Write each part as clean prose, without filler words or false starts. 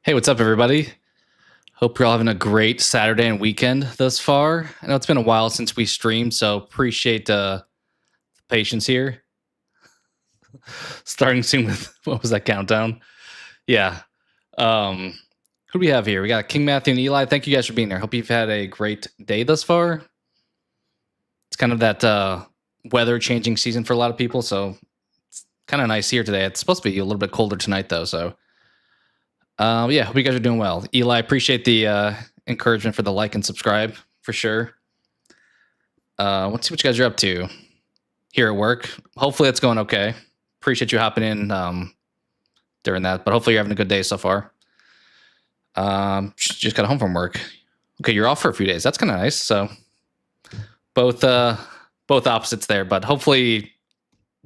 Hey, what's up, everybody? Hope you're all having a great Saturday and weekend thus far. I know it's been a while since we streamed, so appreciate the patience here. Starting soon with what was that countdown? Yeah. Who do we have here? We got King Matthew and Eli. Thank you guys for being here. Hope you've had a great day thus far. It's kind of that weather changing season for a lot of people, so it's kind of nice here today. It's supposed to be a little bit colder tonight, though, so yeah, hope you guys are doing well. Eli, appreciate the encouragement for the like and subscribe for sure. Let's see what you guys are up to here at work. Hopefully it's going okay. Appreciate you hopping in during that, but hopefully you're having a good day so far. Just got home from work. Okay, you're off for a few days. That's kind of nice. So both opposites there, but hopefully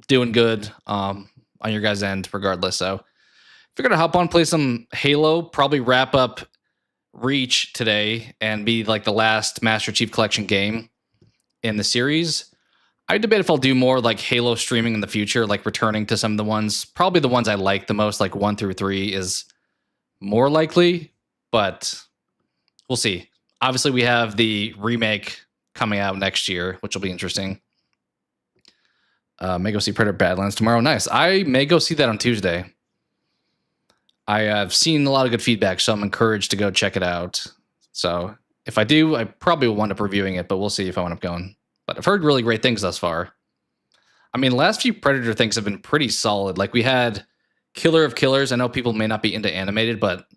doing good on your guys' end regardless. So figured to hop on, play some Halo, probably wrap up Reach today and be like the last Master Chief Collection game in the series. I debate if I'll do more like Halo streaming in the future, like returning to some of the ones, probably the ones I like the most, like 1 through 3 is more likely, but we'll see. Obviously, we have the remake coming out next year, which will be interesting. May go see Predator Badlands tomorrow. Nice. I may go see that on Tuesday. I have seen a lot of good feedback, so I'm encouraged to go check it out. So if I do, I probably will wind up reviewing it, but we'll see if I wind up going. But I've heard really great things thus far. I mean, the last few Predator things have been pretty solid. Like we had Killer of Killers. I know people may not be into animated, but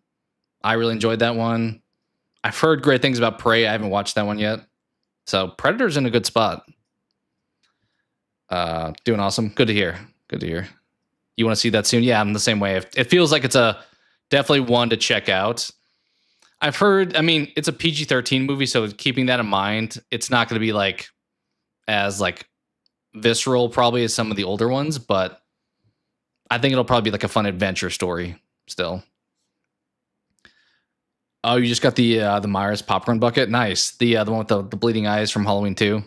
I really enjoyed that one. I've heard great things about Prey. I haven't watched that one yet. So Predator's in a good spot. Doing awesome. Good to hear. Good to hear. You want to see that soon? Yeah, I'm the same way. It feels like it's definitely one to check out. I've heard, I mean, it's a PG-13 movie, so keeping that in mind, it's not going to be like as like visceral probably as some of the older ones, but I think it'll probably be like a fun adventure story still. Oh, you just got the Myers popcorn bucket? Nice. The one with the bleeding eyes from Halloween 2.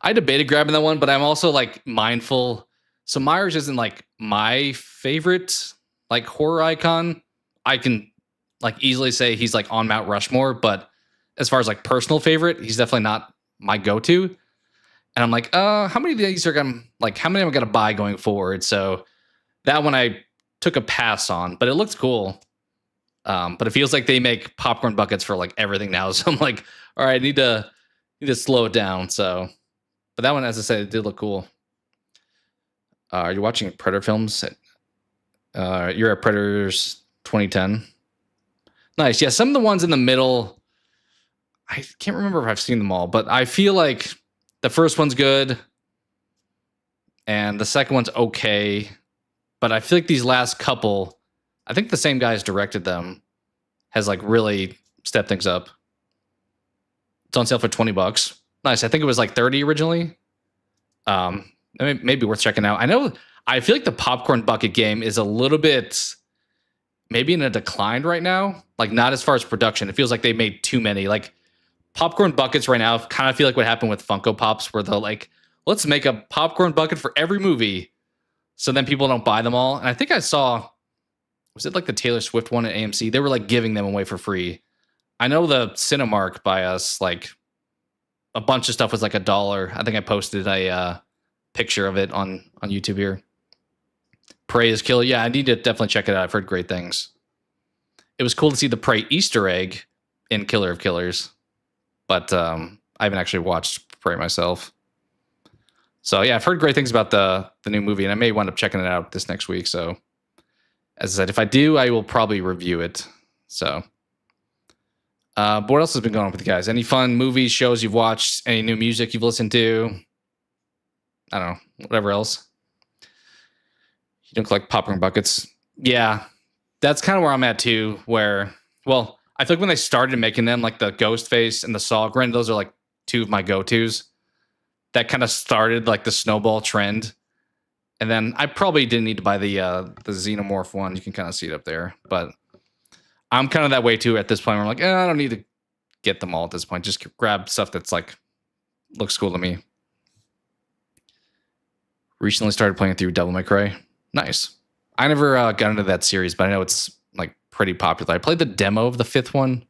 I debated grabbing that one, but I'm also like mindful. So Myers isn't like my favorite like horror icon. I can like easily say he's like on Mount Rushmore, but as far as like personal favorite, he's definitely not my go-to. And I'm like, how many of these are gonna like how many am I gonna buy going forward? So that one I took a pass on, but it looks cool. But it feels like they make popcorn buckets for like everything now. So I'm like, all right, I need to slow it down. So, but that one, as I said, it did look cool. Are you watching Predator films? You're at Predators 2010. Nice. Yeah, some of the ones in the middle, I can't remember if I've seen them all, but I feel like the first one's good and the second one's okay. But I feel like these last couple, I think the same guys directed them, has like really stepped things up. It's on sale for $20. Nice. I think it was like 30 originally. Maybe worth checking out. I feel like the popcorn bucket game is a little bit maybe in a decline right now. Like not as far as production. It feels like they made too many. Like popcorn buckets right now kind of feel like what happened with Funko Pops, where they're like, let's make a popcorn bucket for every movie. So then people don't buy them all. And I think I saw, was it like the Taylor Swift one at AMC? They were like giving them away for free. I know the Cinemark by us, like a bunch of stuff was like $1. I think I posted a picture of it on YouTube here. Prey is killer. Yeah, I need to definitely check it out. I've heard great things. It was cool to see the Prey Easter egg in Killer of Killers, but I haven't actually watched Prey myself. So yeah, I've heard great things about the new movie, and I may wind up checking it out this next week. So as I said, if I do, I will probably review it. So but what else has been going on with you guys? Any fun movies, shows you've watched? Any new music you've listened to? I don't know, whatever else. You don't collect popcorn buckets. Yeah, that's kind of where I'm at too, where, well, I feel like when they started making them, like the Ghostface and the Sahlgren, those are like two of my go-tos. That kind of started like the snowball trend. And then I probably didn't need to buy the Xenomorph one. You can kind of see it up there. But I'm kind of that way too at this point where I'm like, I don't need to get them all at this point. Just grab stuff that's like, looks cool to me. Recently started playing through Devil May Cry. Nice. I never got into that series, but I know it's like pretty popular. I played the demo of the 5th one.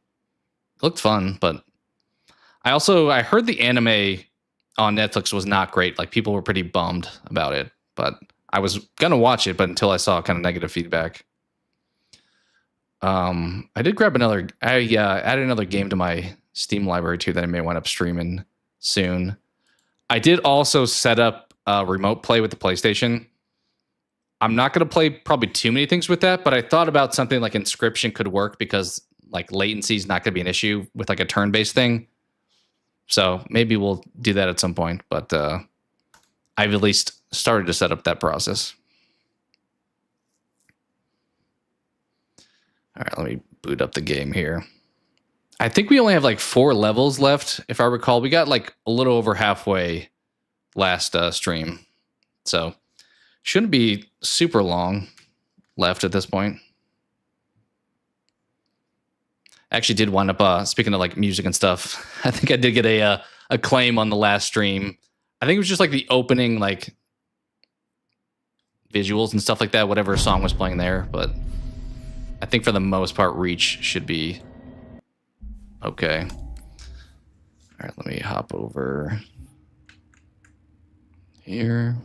It looked fun, but I heard the anime on Netflix was not great. Like people were pretty bummed about it, but I was gonna watch it, but until I saw kind of negative feedback. I did grab another. I added another game to my Steam library too that I may wind up streaming soon. I did also set up remote play with the PlayStation. I'm not going to play probably too many things with that, but I thought about something like Inscription could work because like latency is not going to be an issue with like a turn-based thing. So maybe we'll do that at some point, but I've at least started to set up that process. All right, let me boot up the game here. I think we only have like 4 levels left, if I recall. We got like a little over halfway last stream. So shouldn't be super long left at this point. Actually did wind up, speaking of like music and stuff, I think I did get a claim on the last stream. I think it was just like the opening like visuals and stuff like that, whatever song was playing there. But I think for the most part, reach should be okay. All right, let me hop over here.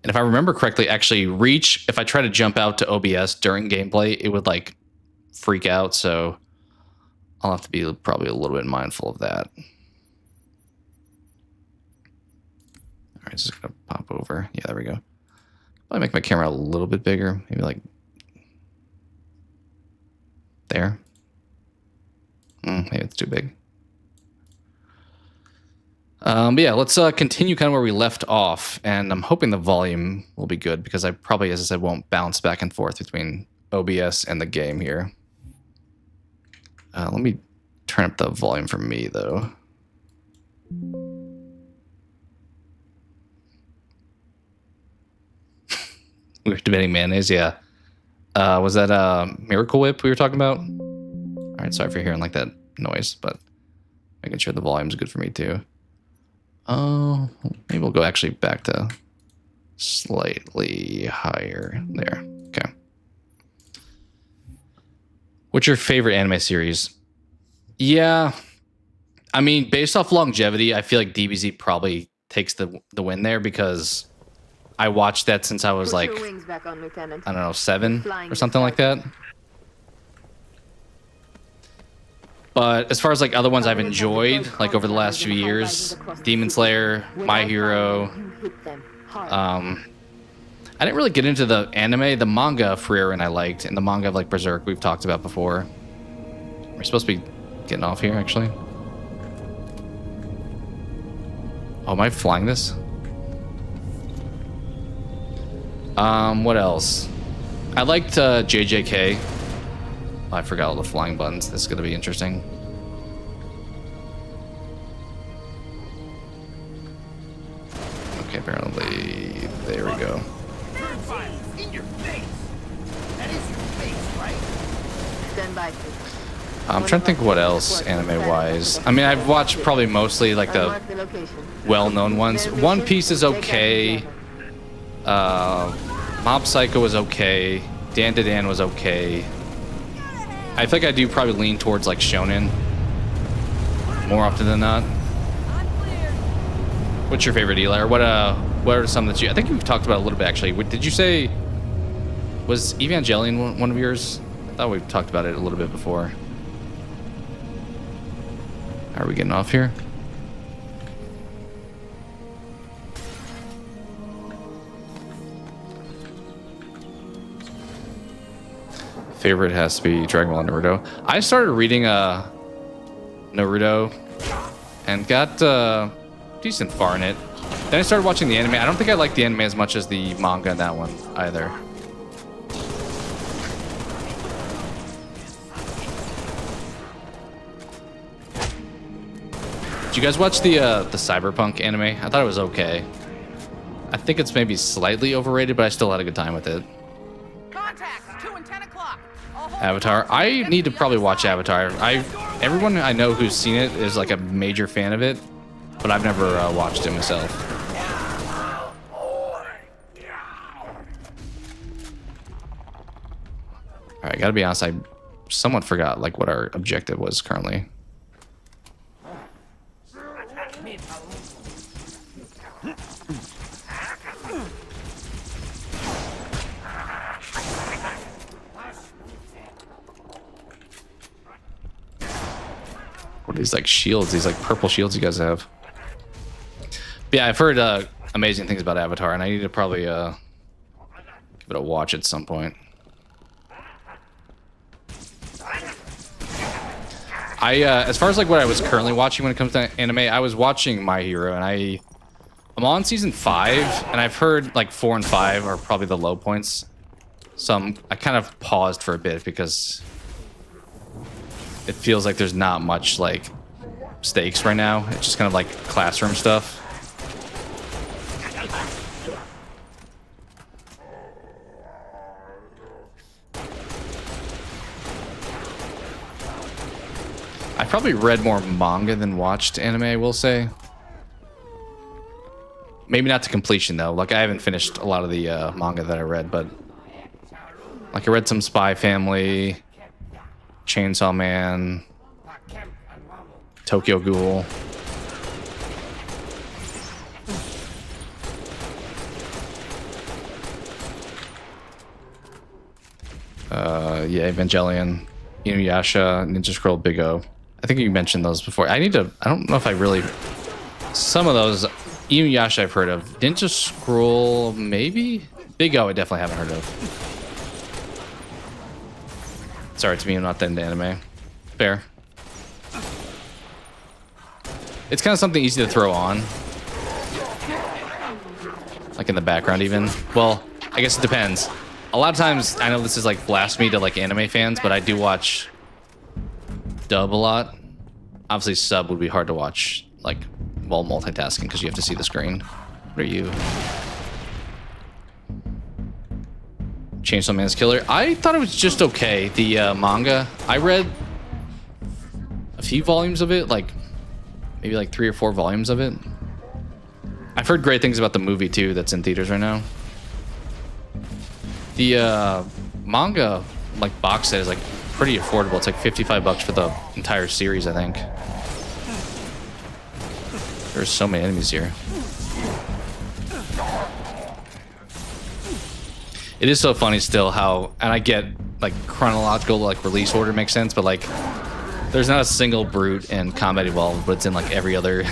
And if I remember correctly, actually reach, if I try to jump out to OBS during gameplay, it would like freak out. So I'll have to be probably a little bit mindful of that. All right, just gonna pop over. Yeah, there we go. I'll make my camera a little bit bigger, maybe like there. Maybe it's too big. But yeah, let's continue kind of where we left off, and I'm hoping the volume will be good because I probably, as I said, won't bounce back and forth between OBS and the game here. Let me turn up the volume for me, though. We were debating mayonnaise, yeah. Was that Miracle Whip we were talking about? All right, sorry for hearing like that noise, but making sure the volume's good for me too. Oh, maybe we'll go actually back to slightly higher there. Okay. What's your favorite anime series? Yeah, I mean, based off longevity, I feel like DBZ probably takes the win there because I watched that since I was like, I don't know, 7 or something like that. But as far as like other ones I've enjoyed, like over the last few years, Demon Slayer, My Hero. I didn't really get into the anime. The manga Frieren I liked, and the manga of like Berserk we've talked about before. We're supposed to be getting off here, actually. Oh, am I flying this? What else? I liked JJK. Oh, I forgot all the flying buttons. This is going to be interesting. Okay, apparently, there we go. In your face. That is your face, right? Stand by. I'm trying to think what else anime-wise. I mean, I've watched probably mostly like the well-known ones. One Piece is okay. Mob Psycho was okay. Dan to Dan was okay. I think I do probably lean towards like shonen more often than not. What's your favorite, Eli? Or what are some that you? I think we've talked about a little bit actually. Did you say was Evangelion one of yours? I thought we've talked about it a little bit before. How are we getting off here? Favorite has to be Dragon Ball and Naruto. I started reading Naruto and got decent far in it. Then I started watching the anime. I don't think I like the anime as much as the manga in that one either. Did you guys watch the Cyberpunk anime? I thought it was okay. I think it's maybe slightly overrated, but I still had a good time with it. Avatar. I need to probably watch Avatar. Everyone I know who's seen it is like a major fan of it, but I've never watched it myself. right, I gotta be honest, I somewhat forgot like what our objective was currently. What are these like shields? These like purple shields you guys have. But yeah, I've heard amazing things about Avatar, and I need to probably give it a watch at some point. As far as like what I was currently watching when it comes to anime, I was watching My Hero, and I'm on season 5, and I've heard like 4 and 5 are probably the low points. So I kind of paused for a bit because it feels like there's not much like stakes right now. It's just kind of like classroom stuff. I probably read more manga than watched anime, I will say. Maybe not to completion though. Like I haven't finished a lot of the manga that I read, but like I read some Spy Family, Chainsaw Man, Tokyo Ghoul. Yeah, Evangelion, Inuyasha, Ninja Scroll, Big O. I think you mentioned those before. I don't know if I really... Some of those, Inuyasha I've heard of. Ninja Scroll, maybe? Big O I definitely haven't heard of. Sorry, it's me, I'm not that into anime. Fair. It's kind of something easy to throw on. Like in the background even. Well, I guess it depends. A lot of times, I know this is like blasphemy to like anime fans, but I do watch dub a lot. Obviously sub would be hard to watch like while multitasking because you have to see the screen. What are you? Chainsaw Man's killer. I thought it was just okay. The manga, I read a few volumes of it, like maybe like 3 or 4 volumes of it. I've heard great things about the movie too that's in theaters right now. The manga like box set is like pretty affordable. It's like $55 for the entire series, I think. There's so many enemies here. It is so funny still how, and I get like chronological like release order makes sense, but like there's not a single brute in Combat Evolved, but it's in like every other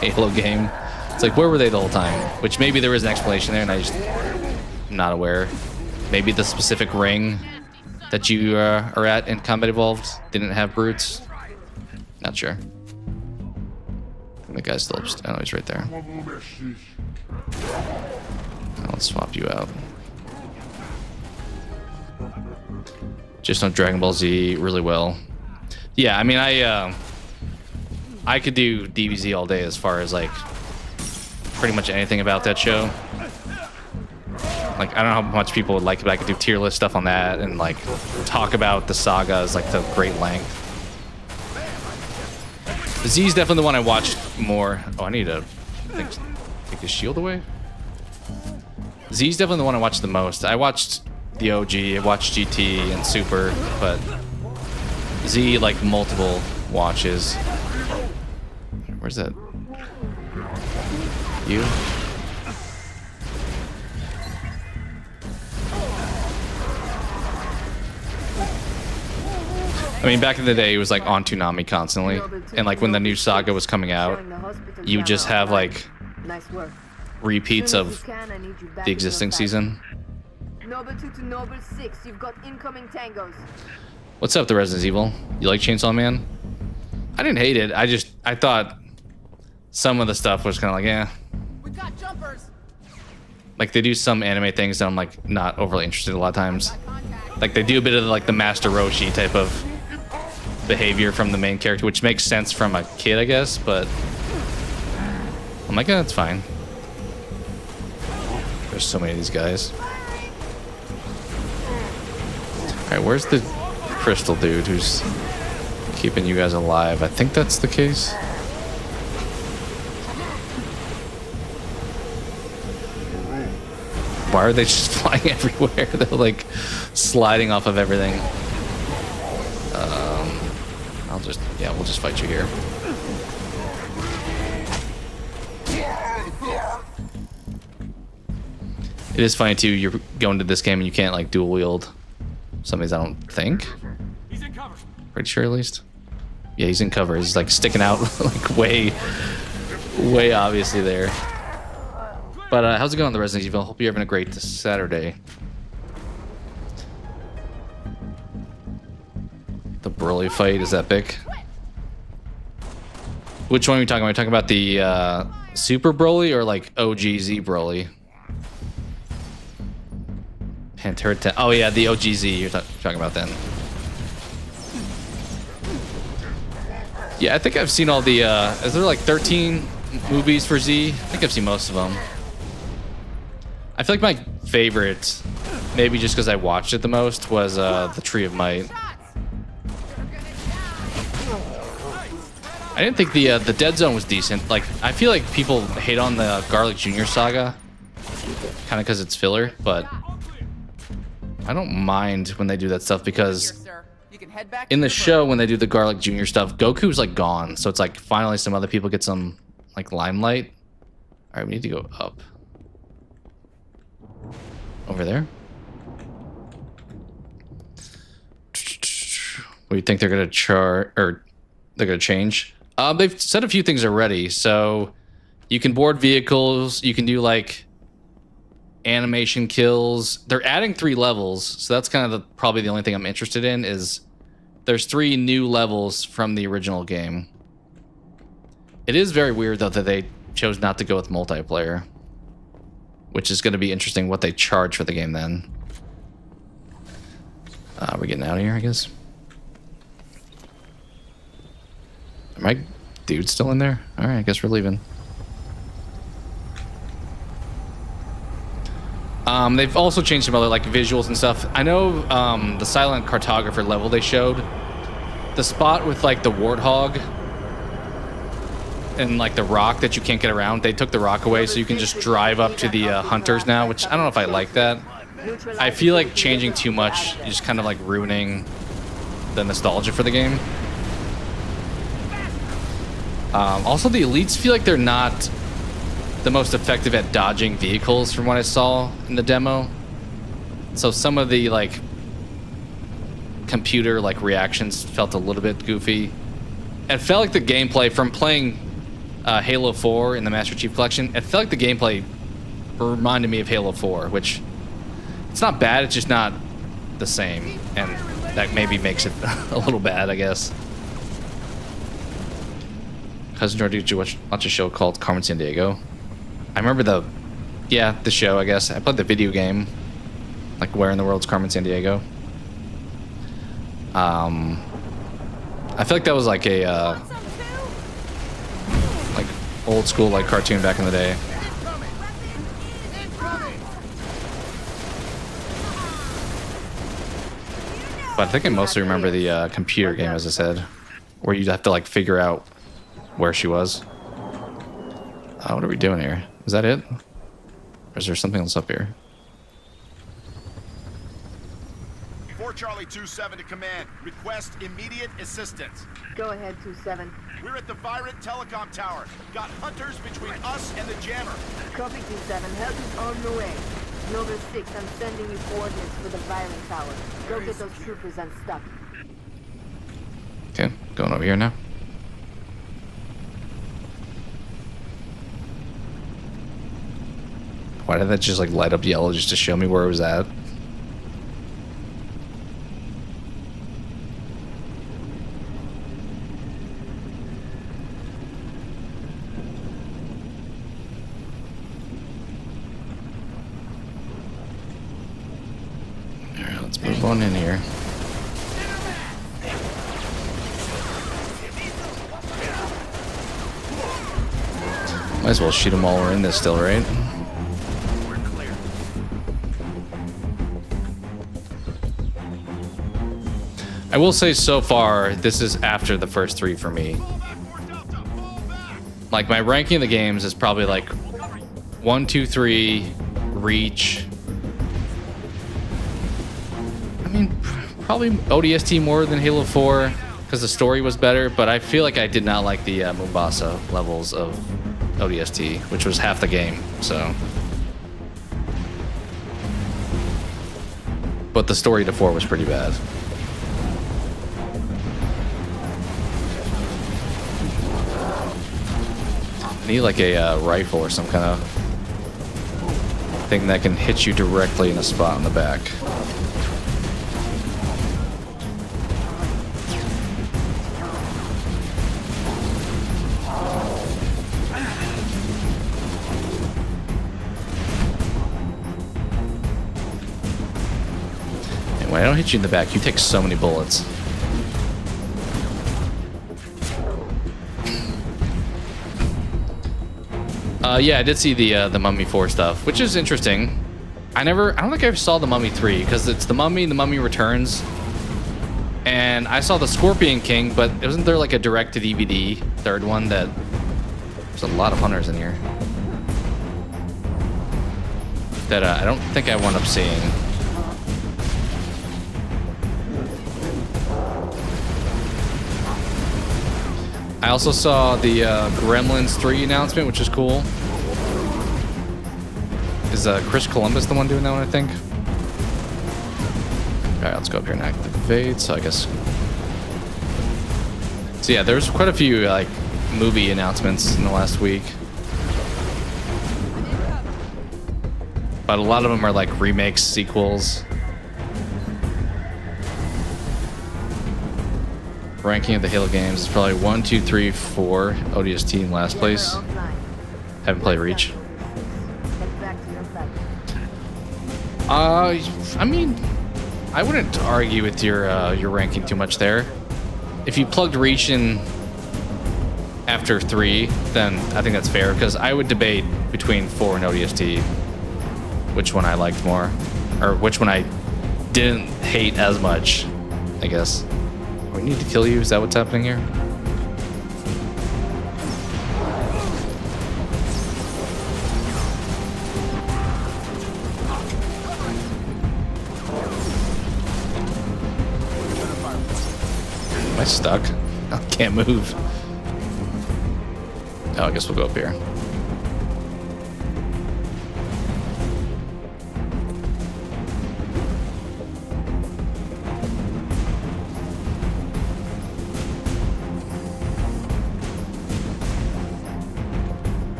Halo game. It's like, where were they the whole time? Which maybe there was an explanation there and I just am not aware. Maybe the specific ring that you are at in Combat Evolved didn't have brutes. Not sure. I think the guy's still upstairs. Oh, he's right there. Let's swap you out. Just on Dragon Ball Z really well. Yeah, I mean, I could do DBZ all day as far as like pretty much anything about that show. Like, I don't know how much people would like it, but I could do tier list stuff on that and like talk about the sagas like to great length. Z is definitely the one I watched more. Oh, I need to take his shield away. Z is definitely the one I watched the most. I watched the OG, I watched GT and Super, but Z like multiple watches. Where's that? You? I mean, back in the day, it was like on Toonami constantly, and like when the new saga was coming out, you would just have like repeats of the existing season. Noble 2 to Noble 6, you've got incoming tangos. What's up, the Resident Evil? You like Chainsaw Man? I didn't hate it. I thought some of the stuff was kind of like, eh. We got jumpers. Like they do some anime things that I'm like not overly interested in a lot of times. Like they do a bit of like the Master Roshi type of behavior from the main character, which makes sense from a kid, I guess, but I'm like, yeah, that's fine. There's so many of these guys. Alright, where's the crystal dude who's keeping you guys alive? I think that's the case. Why are they just flying everywhere? They're like sliding off of everything. We'll just fight you here. It is funny too, you're going to this game and you can't like dual wield some of these, I don't think. He's in cover. Pretty sure at least. Yeah, he's in cover. He's like sticking out like way obviously there. But how's it going on the Resident Evil? Hope you're having a great Saturday. The Broly fight is epic. Which one are we talking about? Are we talking about the Super Broly or like OGZ Broly? Pantera 10. Oh yeah, the OGZ you're talking about then. Yeah, I think I've seen all the, is there like 13 movies for Z? I think I've seen most of them. I feel like my favorite, maybe just because I watched it the most, was the Tree of Might. I didn't think the Dead Zone was decent. Like, I feel like people hate on the Garlic Jr. saga, kind of because it's filler, but I don't mind when they do that stuff because in the show, when they do the Garlic Jr. stuff, Goku's like gone. So it's like finally some other people get some like limelight. All right, we need to go up. Over there. What do you think they're gonna they're gonna change? They've said a few things already. So you can board vehicles. You can do like animation kills. They're adding 3 levels, so that's kind of probably the only thing I'm interested in. Is there's 3 new levels from the original game. It is very weird though that they chose not to go with multiplayer, which is going to be interesting what they charge for the game then. We're getting out of here, I guess. Are my dudes still in there? All right, I guess we're leaving. They've also changed some other like visuals and stuff. I know the Silent Cartographer level they showed, the spot with like the warthog and like the rock that you can't get around, they took the rock away, so you can just drive up to the hunters now, which I don't know if I like that. I feel like changing too much is just kind of like ruining the nostalgia for the game. Also, the elites feel like they're not the most effective at dodging vehicles from what I saw in the demo. So some of the like computer like reactions felt a little bit goofy. It felt like the gameplay from playing Halo 4 in the Master Chief Collection, it felt like the gameplay reminded me of Halo 4, which it's not bad, it's just not the same, and that maybe makes it a little bad, I guess. Cousin Jordan, did you watch a show called Carmen Sandiego? I remember the show, I guess. I played the video game, like Where in the World's Carmen Sandiego. I feel like that was like a like old school like cartoon back in the day. But I think I mostly remember the computer game, as I said, where you'd have to like figure out where she was. What are we doing here? Is that it? Or is there something else up here? Charlie 2-7 to command. Request immediate assistance. Go ahead, 2-7. We're at the Virant Telecom Tower. Got hunters between us and the jammer. Copy, 2-7. Help is on the way. Nova 6, I'm sending you coordinates for the Virant Tower. Go get those troopers unstuck. Okay, going over here now. Why did that just like light up yellow just to show me where it was at? Alright, let's move on in here. Might as well shoot them while we're in this still, right? I will say so far, this is after the first 3 for me. Like, my ranking of the games is probably like 1, 2, 3, Reach, probably ODST more than Halo 4 because the story was better, but I feel like I did not like the Mombasa levels of ODST, which was half the game, so. But the story to 4 was pretty bad. I need like a rifle or some kind of thing that can hit you directly in a spot in the back. And when I don't hit you in the back, you take so many bullets. Yeah, I did see the Mummy 4 stuff, which is interesting. I don't think I saw the Mummy 3 because it's the Mummy and the Mummy Returns. And I saw the Scorpion King, but wasn't there like a direct to DVD third one that there's a lot of hunters in here that I don't think I wound up seeing. I also saw the Gremlins 3 announcement, which is cool. Is Chris Columbus the one doing that one, I think? Alright, let's go up here and activate, so I guess... So yeah, there's quite a few like movie announcements in the last week. But a lot of them are like remakes, sequels. Ranking of the Halo games is probably 1, 2, 3, 4. ODST in last place. Haven't played Reach. I mean, I wouldn't argue with your ranking too much there. If you plugged Reach in after 3, then I think that's fair, because I would debate between 4 and ODST which one I liked more, or which one I didn't hate as much, I guess. We need to kill you? Is that what's happening here? Am I stuck? I can't move. Oh, I guess we'll go up here.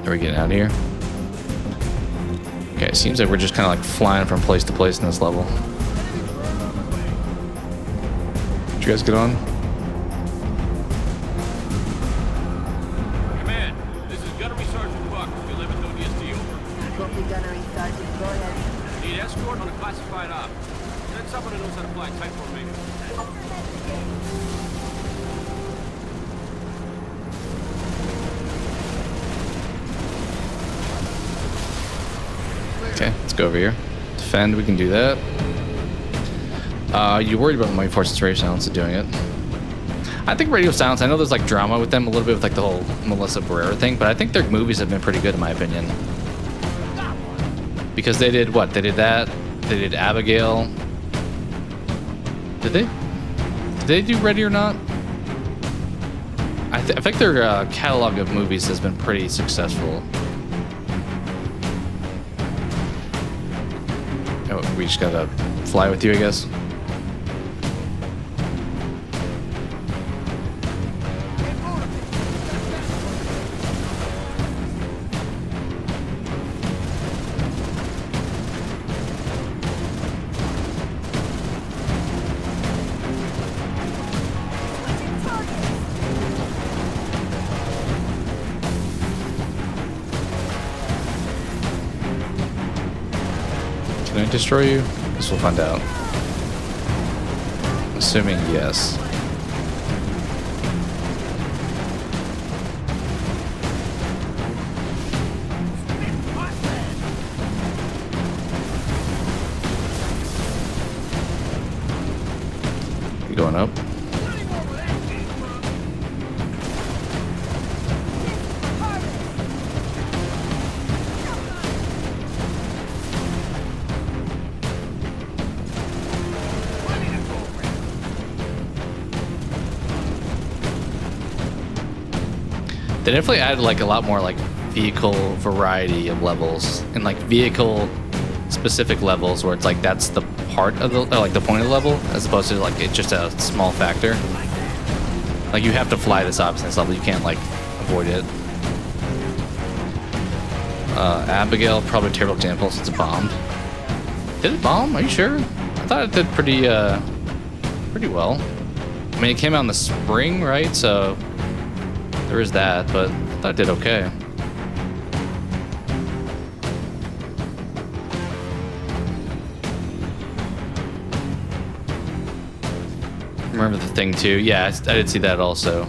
Are we getting out of here? Okay, it seems like we're just kind of like flying from place to place in this level. Did you guys get on? Command, this is Gunnery Sergeant Buck. 11th ODST over. Copy, Gunnery Sergeant. Go ahead. Need escort on a classified op. Send someone who knows how to fly tight formation. Okay, let's go over here. Defend, we can do that. You worried about my Forces Radio Silence doing it? I think Radio Silence, I know there's like drama with them a little bit with like the whole Melissa Barrera thing, but I think their movies have been pretty good in my opinion. Because they did what? They did that. They did Abigail. Did they? Did they do Ready or Not? I think their catalog of movies has been pretty successful. Oh, we just gotta fly with you, I guess. Can I destroy you? Guess we'll find out. Assuming yes. You going up? They definitely added like a lot more like vehicle variety of levels and like vehicle specific levels where it's like that's the part of the like the point of the level as opposed to like it's just a small factor. Like you have to fly this obstacles level, you can't like avoid it. Abigail, probably a terrible example since it bombed. Did it bomb? Are you sure? I thought it did pretty well. I mean, it came out in the spring, right? So there is that, but I thought it did okay. Remember the thing too? Yeah, I did see that also.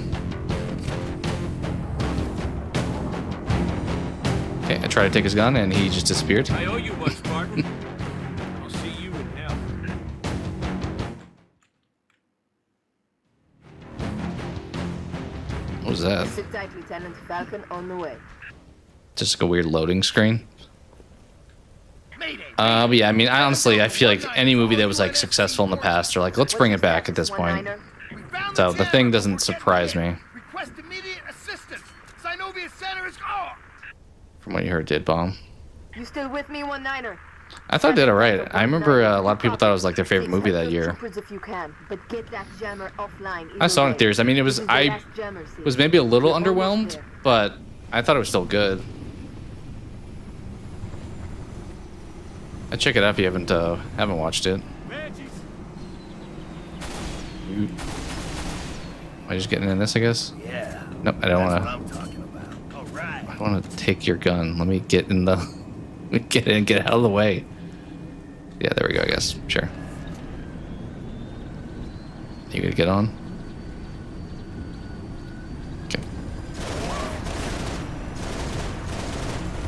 Okay, I tried to take his gun and he just disappeared. I owe you one, Spartan. I'll see you in hell. What was that? Sit tight, Lieutenant. Falcon on the way. Just like a weird loading screen. Mayday. But yeah, I mean, honestly, I feel like any movie that was like successful in the past, are like, let's bring it back at this point. We found So the thing jammer. doesn't surprise me. Request immediate assistance. Synovia Center is gone. From what you heard, did bomb. You still with me, 1-9er? I thought it did alright. I remember a lot of people thought it was like their favorite movie that year. If you can, but get that jammer offline. I saw it in theaters. I mean, it was was maybe a little underwhelmed, but I thought it was still good. I'd check it out if you haven't watched it. Am I just getting in this, I guess? Yeah. Nope, I don't want to. I'm talking about. All right. I want to take your gun. Let me get in the. Let me get in, get out of the way. Yeah, there we go, I guess. Sure. You gonna get on? Okay.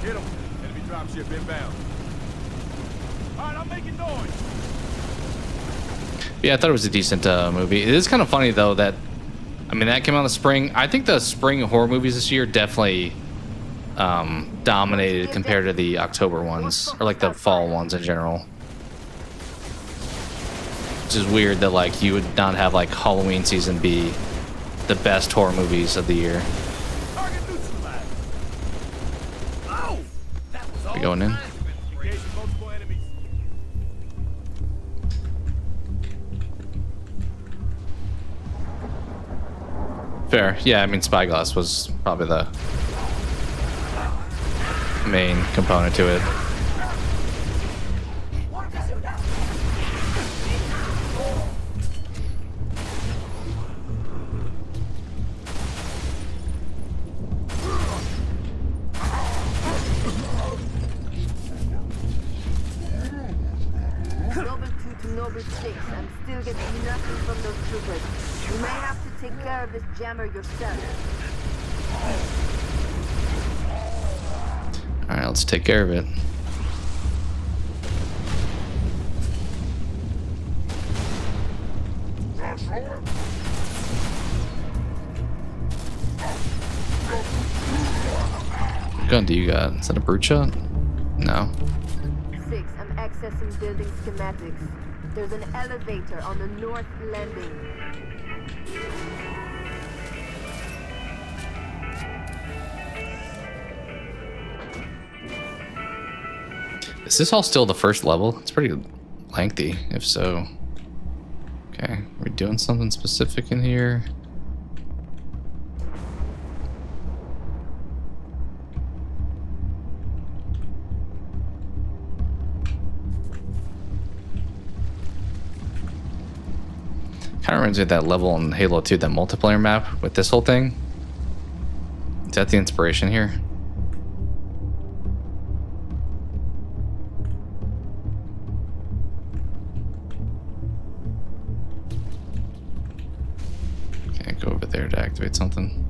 Get him. Enemy dropship inbound. All right, I'm making noise. Yeah, I thought it was a decent movie. It is kind of funny, though, that... I mean, that came out in the spring. I think the spring horror movies this year definitely dominated compared to the October ones. Or, like, the fall ones in general. Which is weird that, like, you would not have, like, Halloween season be the best horror movies of the year. Target neutralized. Oh, that was all. We going in? Engaging multiple enemies. Fair. Yeah, I mean, Spyglass was probably the main component to it. Noble 2 to Noble 6. I'm still getting nothing from those troopers. You may have to take care of this jammer yourself. Alright, let's take care of it. What gun do you got? Is that a brute shot? No. 6. I'm accessing building schematics. There's an elevator on the north landing. Is this all still the first level? It's pretty lengthy, if so. Okay, are we doing something specific in here? Kind of reminds me of that level in Halo 2, that multiplayer map with this whole thing. Is that the inspiration here? Okay, go over there to activate something.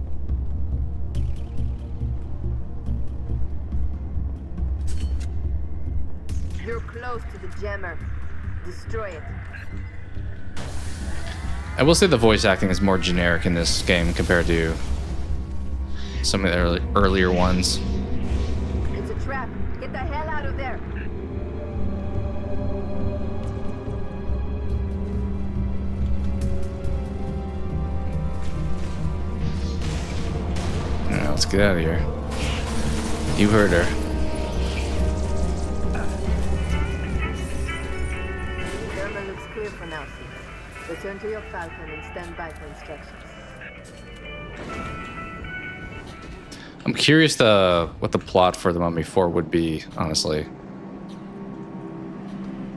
You're close to the jammer. Destroy it. I will say the voice acting is more generic in this game compared to some of the earlier ones. It's a trap. Get the hell out of there. I don't know, let's get out of here. You heard her. Thermal looks clear for now, Caesar. Return to your Falcon and stand by for instructions. I'm curious what the plot for the Mummy 4 would be, honestly.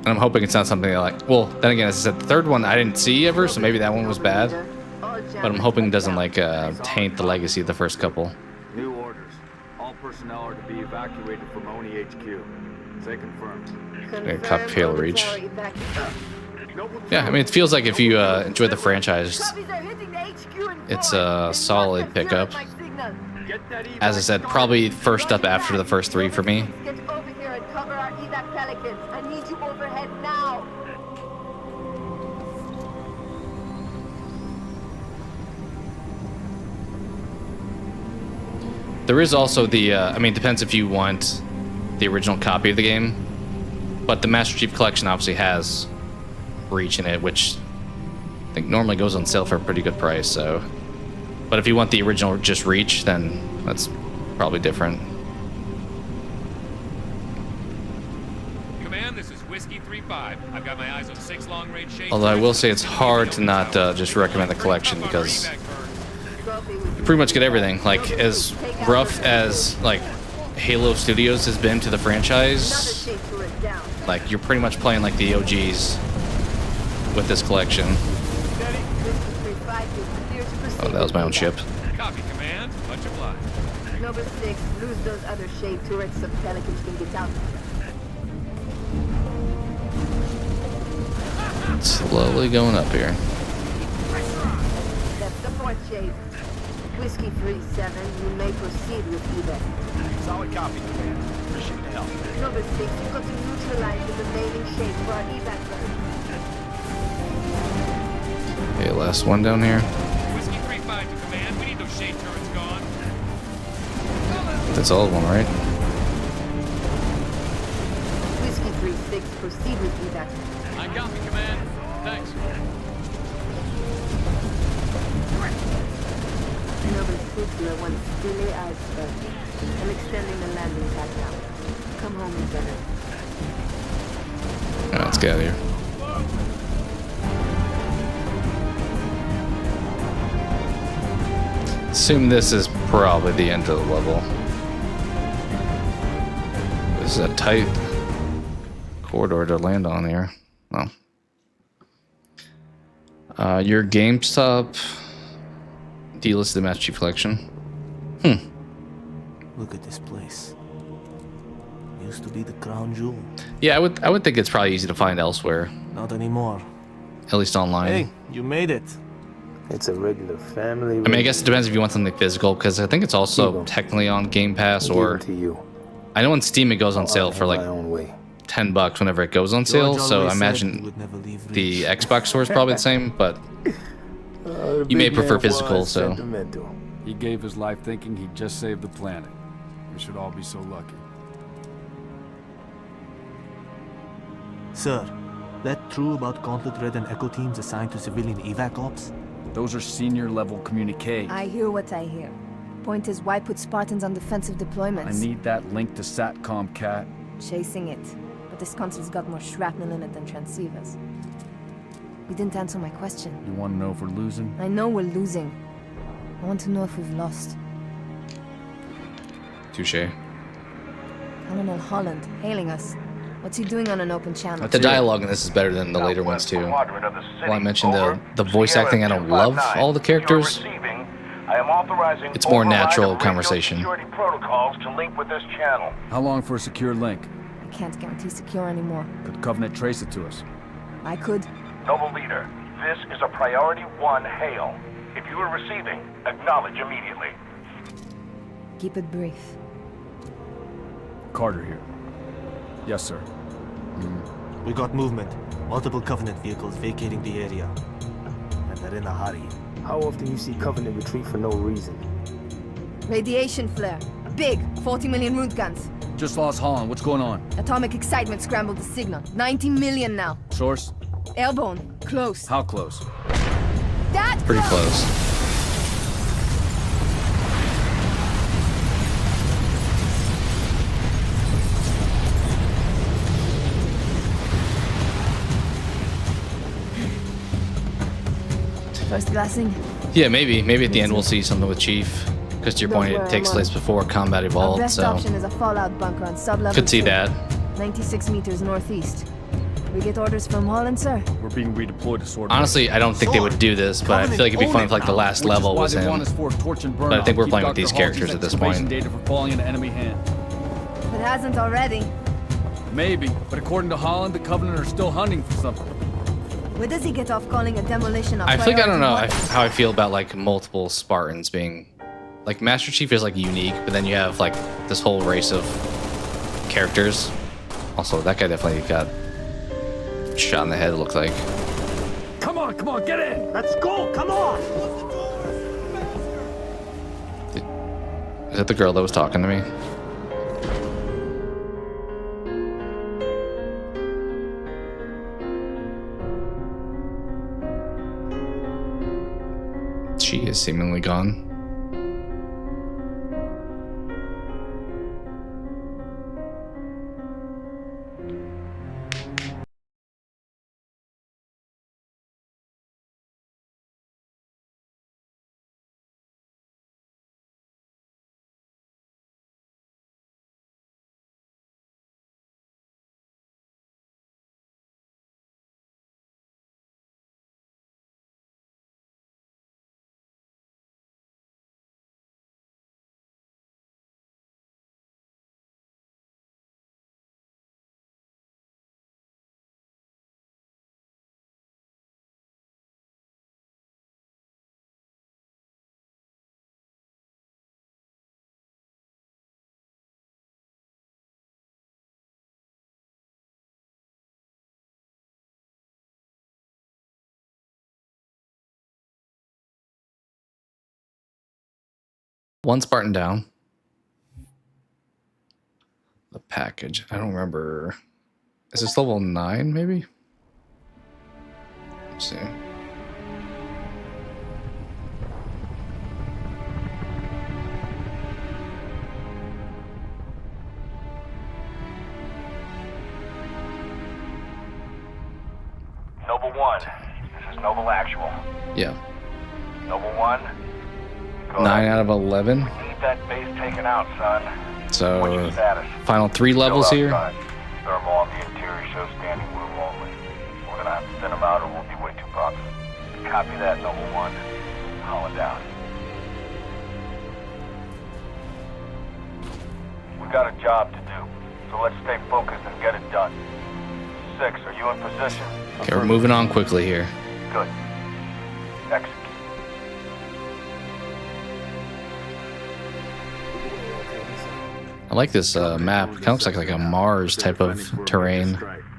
And I'm hoping it's not something like... Well, then again, as I said, the third one I didn't see ever, so maybe that one was bad. But I'm hoping it doesn't, like, taint the legacy of the first couple. New orders. All personnel are to be evacuated from ONI HQ. Say confirmed. Cup Halo Reach. Yeah, I mean, it feels like if you enjoy the franchise, it's a solid pickup. As I said, probably first up after the first three for me. Get over here and cover our evac Pelicans. I need you overhead now. There is also the, I mean, it depends if you want the original copy of the game, but the Master Chief Collection obviously has Reach in it, which I think normally goes on sale for a pretty good price, so. But if you want the original just Reach, then that's probably different. Command, this is Whiskey 3-5. I've got my eyes on 6 long-range shades. Although I will say it's hard to not just recommend the collection, because you pretty much get everything. Like, as rough as like Halo Studios has been to the franchise, like you're pretty much playing like the OGs with this collection. Oh, that was my own ship. Copy, Command. Much obliged. Number 6, lose those other shade turrets so Pelicans can get out. Slowly going up here. That's the 4th shade. Whiskey 3-7, you may proceed with evac. Solid copy, Command. Appreciate the help. Number 6, you've got to neutralize the remaining shade for our evac zone. Okay, last one down here. Whiskey 3-5 to Command. We need those shade turrets gone. That's all of them, right? Whiskey 3-6, proceed with evac. I copy, Command. Thanks. Number 6, you're one stilly iceberg. I'm extending the landing pad now. Come home, Lieutenant. Alright, let's get out of here. Assume this is probably the end of the level. This is a tight corridor to land on here. Oh. Your GameStop delisted the Master Chief Collection. Look at this place. Used to be the crown jewel. Yeah, I would think it's probably easy to find elsewhere, Not anymore. at least online. Hey, you made it. It's a regular family. I mean, I guess it depends if you want something physical, because I think it's also technically on Game Pass, or to you. I know on Steam it goes on sale for like my own way. $10 whenever it goes on sale. George So I always said he imagine would never leave the Reach. Xbox store is probably the same, but you may prefer physical. So He gave his life thinking he'd just save the planet. We should all be so lucky. Sir, that true about Gauntlet Red and Echo teams assigned to civilian evac ops? Those are senior level communiques. I hear what I hear. Point is, why put Spartans on defensive deployments? I need that link to SATCOM, Cat. Chasing it. But this console's got more shrapnel in it than transceivers. You didn't answer my question. You want to know if we're losing? I know we're losing. I want to know if we've lost. touche. Colonel Holland, hailing us. What's he doing on an open channel? The dialogue in this is better than the later ones too. Well, I mentioned the voice acting. I don't love all the characters. It's more natural conversation. Protocols to link with this channel. How long for a secure link? I can't guarantee secure anymore. Could Covenant trace it to us? I could. Noble Leader, this is a Priority 1 hail. If you are receiving, acknowledge immediately. Keep it brief. Carter here. Yes, sir. We got movement. Multiple Covenant vehicles vacating the area. And they're in a hurry. How often you see Covenant retreat for no reason? Radiation flare. Big. 40 million root guns. Just lost Holland. What's going on? Atomic excitement scrambled the signal. 90 million now. Source? Airborne. Close. How close? That Pretty close. First glassing. Yeah, maybe at the end we'll see something with Chief. Because to your point, it takes place before combat Our evolved, best so option is a fallout bunker on sub-level could see 2, that. 96 meters northeast. We get orders from Holland, sir. We're being redeployed to Sword. Honestly, I don't think they would do this, but I feel like it'd be fun if like the last level was him. But I think we're playing with these characters at this point. Data from falling into enemy hands. If it hasn't already. Maybe, but according to Holland, the Covenant are still hunting for something. Where does he get off calling a demolition a I feel like I don't know priority? how I feel about like multiple Spartans being like Master Chief is like unique, but then you have like this whole race of characters. Also, that guy definitely got shot in the head, it looked like. Come on, get in! Let's go, come on! Is that the girl that was talking to me? She is seemingly gone. One Spartan down. The package. I don't remember. Is this level 9 maybe? Let's see. Noble 1, this is Noble Actual. Yeah. Noble 1, 9 out of 11. we need that base taken out, son. What's your So status? final 3 levels Still here. outside. Thermal on the interior shows standing room only. We're gonna have to thin them out or we'll be way too proximate. Copy that, Noble 1. Holland down. We got a job to do, so let's stay focused and get it done. 6, are you in position? Okay, we're moving on quickly here. Good. Execute. I like this map. Kind of looks like a Mars type of terrain.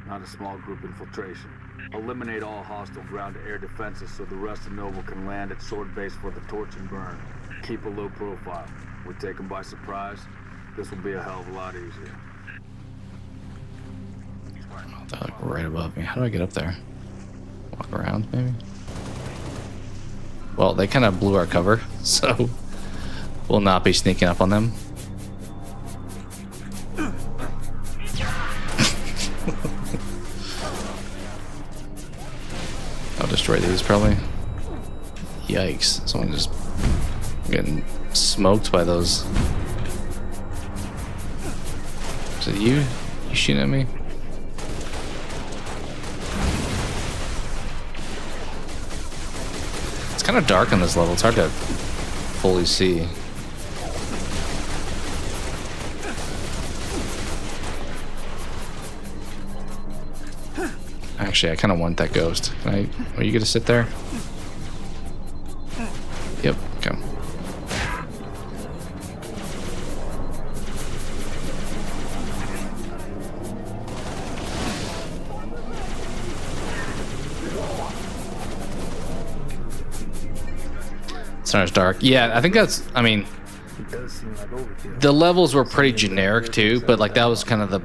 Not a small group infiltration. Eliminate all hostile ground-to-air defenses so the rest of Noble can land at Sword Base for the torch and burn. Keep a low profile. We take them by surprise. This will be a hell of a lot easier. Oh, they're like right above me. How do I get up there? Walk around, maybe? Well, they kind of blew our cover, so we'll not be sneaking up on them. I'll destroy these probably. Yikes. Someone just getting smoked by those. Is it you? You shooting at me? It's kind of dark on this level. It's hard to fully see. Actually, I kind of want that ghost. Can I? Are you gonna sit there? Yep. Okay. It's not as dark. Yeah, I think that's. I mean, the levels were pretty generic too, but like that was kind of the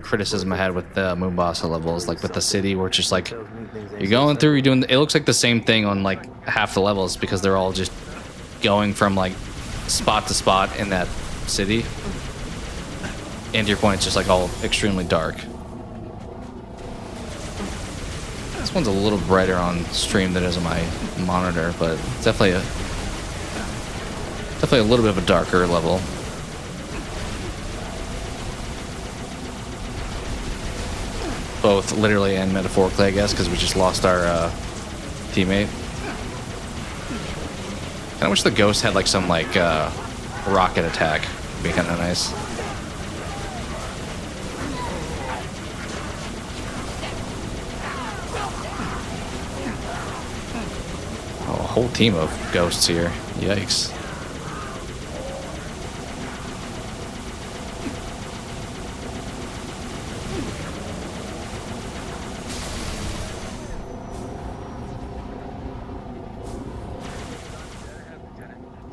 criticism I had with the Mombasa levels, like with the city, where it's just like you're going through, you're doing. It looks like the same thing on like half the levels because they're all just going from like spot to spot in that city. And to your point, it's just like all extremely dark. This one's a little brighter on stream than it is on my monitor, but it's definitely a little bit of a darker level. Both literally and metaphorically, I guess, because we just lost our teammate. I wish the ghost had like some like rocket attack. It'd be kind of nice. Oh, a whole team of ghosts here. Yikes.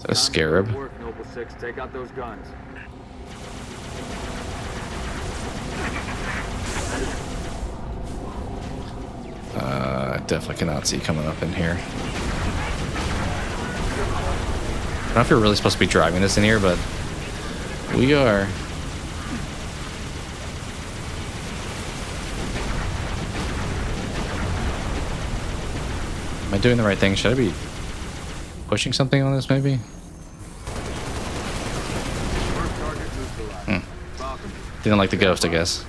A scarab. Work, Noble 6. Take out those guns. I definitely cannot see coming up in here. I don't know if you're really supposed to be driving this in here, but we are. Am I doing the right thing? Should I be pushing something on this, maybe? Didn't like the ghost, I guess.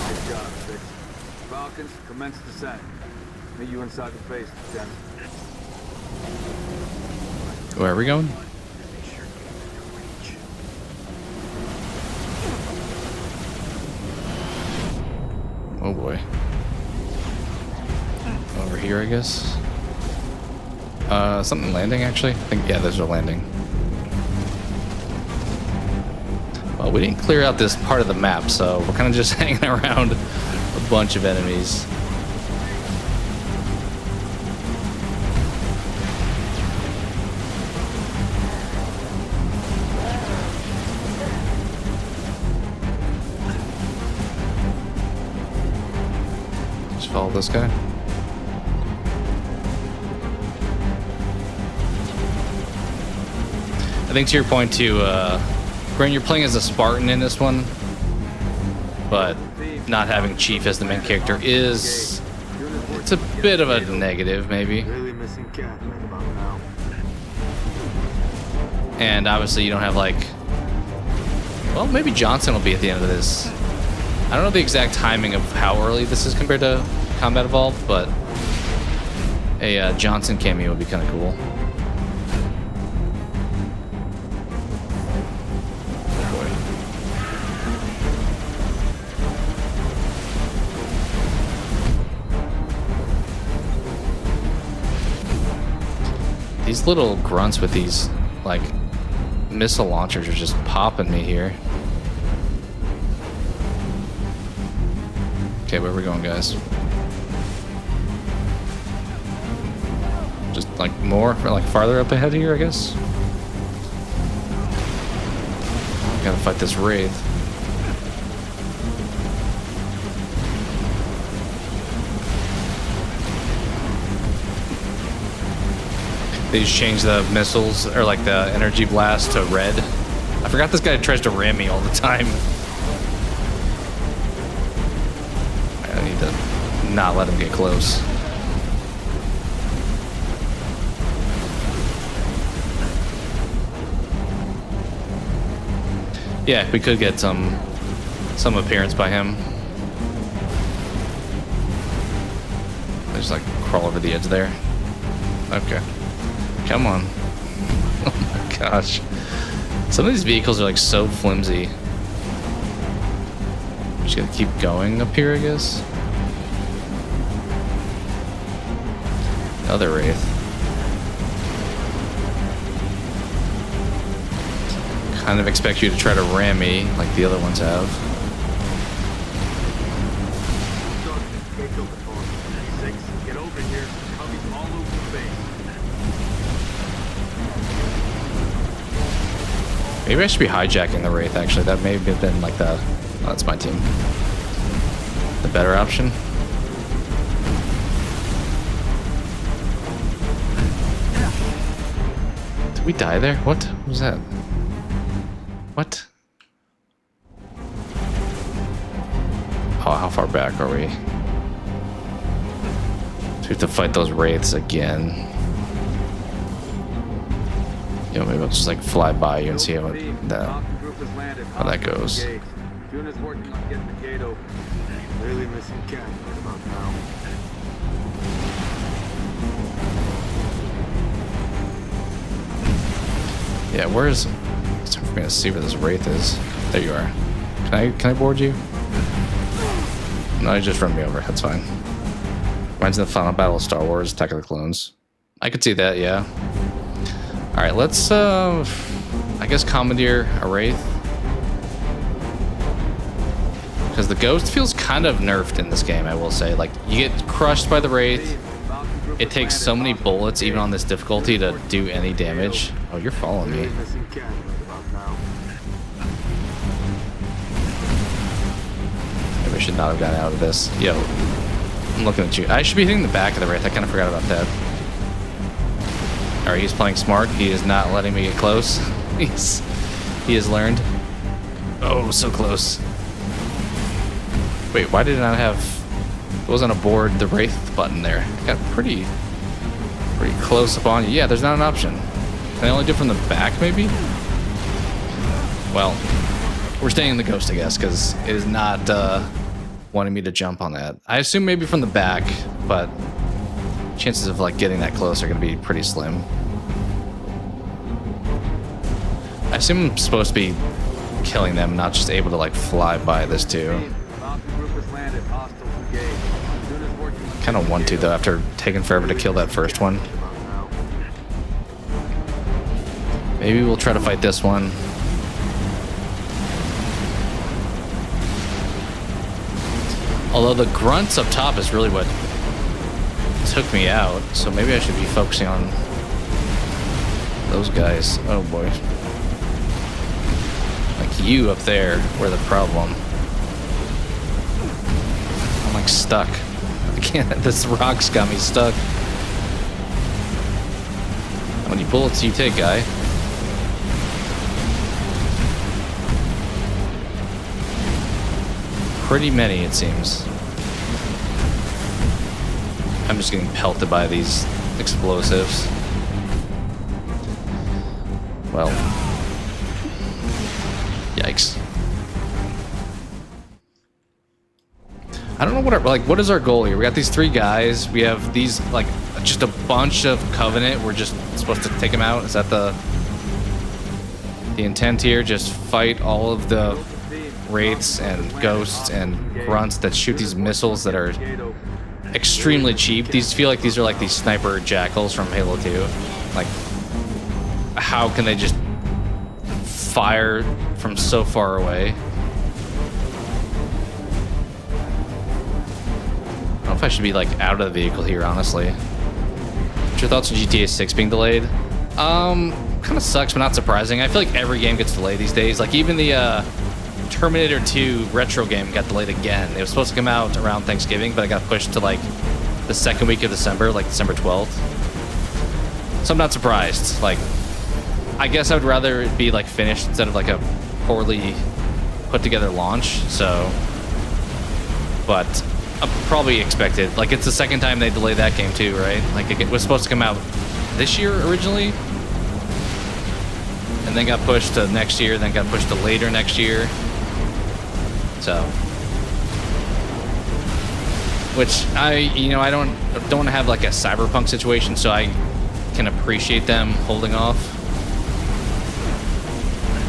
Good job, 6. Falcons, commence descent. Meet you inside the base, Lieutenant. Where are we going? Oh boy. Over here, I guess. Something landing, actually. I think, yeah, there's a landing. Well, we didn't clear out this part of the map, so we're kind of just hanging around a bunch of enemies. Follow this guy. I think to your point too, Grant, you're playing as a Spartan in this one, but not having Chief as the main character it's a bit of a negative, maybe. And obviously you don't have like, well, maybe Johnson will be at the end of this. I don't know the exact timing of how early this is compared to Combat Evolved, but a Johnson cameo would be kind of cool. These little grunts with these, like, missile launchers are just popping me here. Okay, where are we going, guys? Just like more, like farther up ahead here, I guess. Gotta fight this wraith. They just changed the missiles, or like the energy blast to red. I forgot this guy tries to ram me all the time. I need to not let him get close. Yeah, we could get some appearance by him. I just like crawl over the edge there. Okay. Come on. Oh my gosh. Some of these vehicles are like so flimsy. Just gotta keep going up here, I guess. Another wraith. Kind of expect you to try to ram me like the other ones have. Get over here. Hubby's all over the base. Maybe I should be hijacking the Wraith, actually. That may have been like the... Oh, that's my team. The better option. Did we die there? What was that? What? Oh, how far back are we? So we have to fight those Wraiths again. You know, maybe I'll just like fly by you and see how that goes. June is working on getting the gate open. Really missing Ken right about now. Yeah, where's... It's time for me to see where this Wraith is. There you are. Can I board you? No, you just run me over. That's fine. Reminds me of the final battle of Star Wars, Attack of the Clones. I could see that, yeah. Alright, let's, I guess commandeer a Wraith. Because the Ghost feels kind of nerfed in this game, I will say. Like, you get crushed by the Wraith. It takes so many bullets, even on this difficulty, to do any damage. Oh, you're following me. Maybe I should not have gotten out of this. Yo, I'm looking at you. I should be hitting the back of the Wraith. I kind of forgot about that. Alright, he's playing smart. He is not letting me get close. He has learned. Oh, so close. Wait, why did I not have... It wasn't a board the Wraith button there. I got pretty close up on you. Yeah, there's not an option. Can I only do it from the back, maybe? Well, we're staying in the Ghost, I guess, because it is not wanting me to jump on that. I assume maybe from the back, but chances of like getting that close are going to be pretty slim. I assume I'm supposed to be killing them, not just able to like fly by this too. Kind of want to though after taking forever to kill that first one. Maybe we'll try to fight this one. Although the grunts up top is really what took me out, so maybe I should be focusing on those guys. Oh boy. Like you up there were the problem. I'm like stuck. I can't, this rock's got me stuck. How many bullets do you take, guy? Pretty many, it seems. I'm just getting pelted by these explosives. Well, yikes. I don't know what is our goal here? We got these three guys. We have these like just a bunch of Covenant. We're just supposed to take them out. Is that the intent here? Just fight all of the Wraiths and Ghosts and Grunts that shoot these missiles that are extremely cheap. These feel like these are like these sniper jackals from Halo 2. Like, how can they just fire from so far away? I don't know if I should be like out of the vehicle here, honestly. What's your thoughts on GTA 6 being delayed? Kind of sucks, but not surprising. I feel like every game gets delayed these days. Like even the Terminator 2 retro game got delayed again. It was supposed to come out around Thanksgiving, but it got pushed to like the second week of December, like December 12th. So I'm not surprised. Like, I guess I would rather it be like finished instead of like a poorly put together launch. So, but I probably expected. Like, it's the second time they delayed that game too, right? Like, it was supposed to come out this year originally, and then got pushed to next year, then got pushed to later next year. So, which I don't have like a Cyberpunk situation, so I can appreciate them holding off.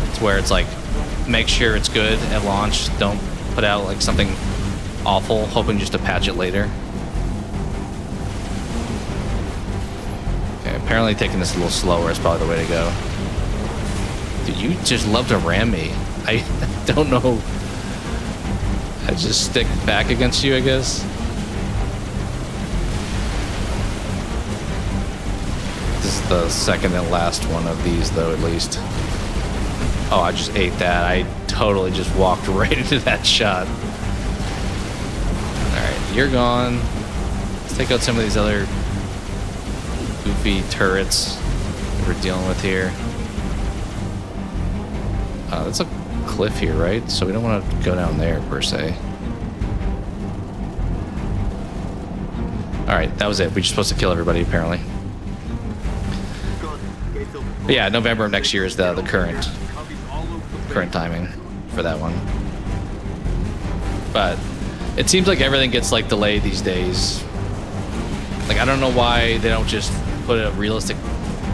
It's where it's like, make sure it's good at launch. Don't put out like something awful, hoping just to patch it later. Okay, apparently taking this a little slower is probably the way to go. Dude, you just love to ram me. I don't know. I just stick back against you, I guess. This is the second and last one of these, though, at least. Oh, I just ate that. I totally just walked right into that shot. Alright, you're gone. Let's take out some of these other goofy turrets that we're dealing with here. That's a cliff here, right? So we don't want to go down there, per se. Alright, that was it. We're just supposed to kill everybody, apparently. But yeah, November of next year is the current timing for that one. But it seems like everything gets like delayed these days. Like, I don't know why they don't just put a realistic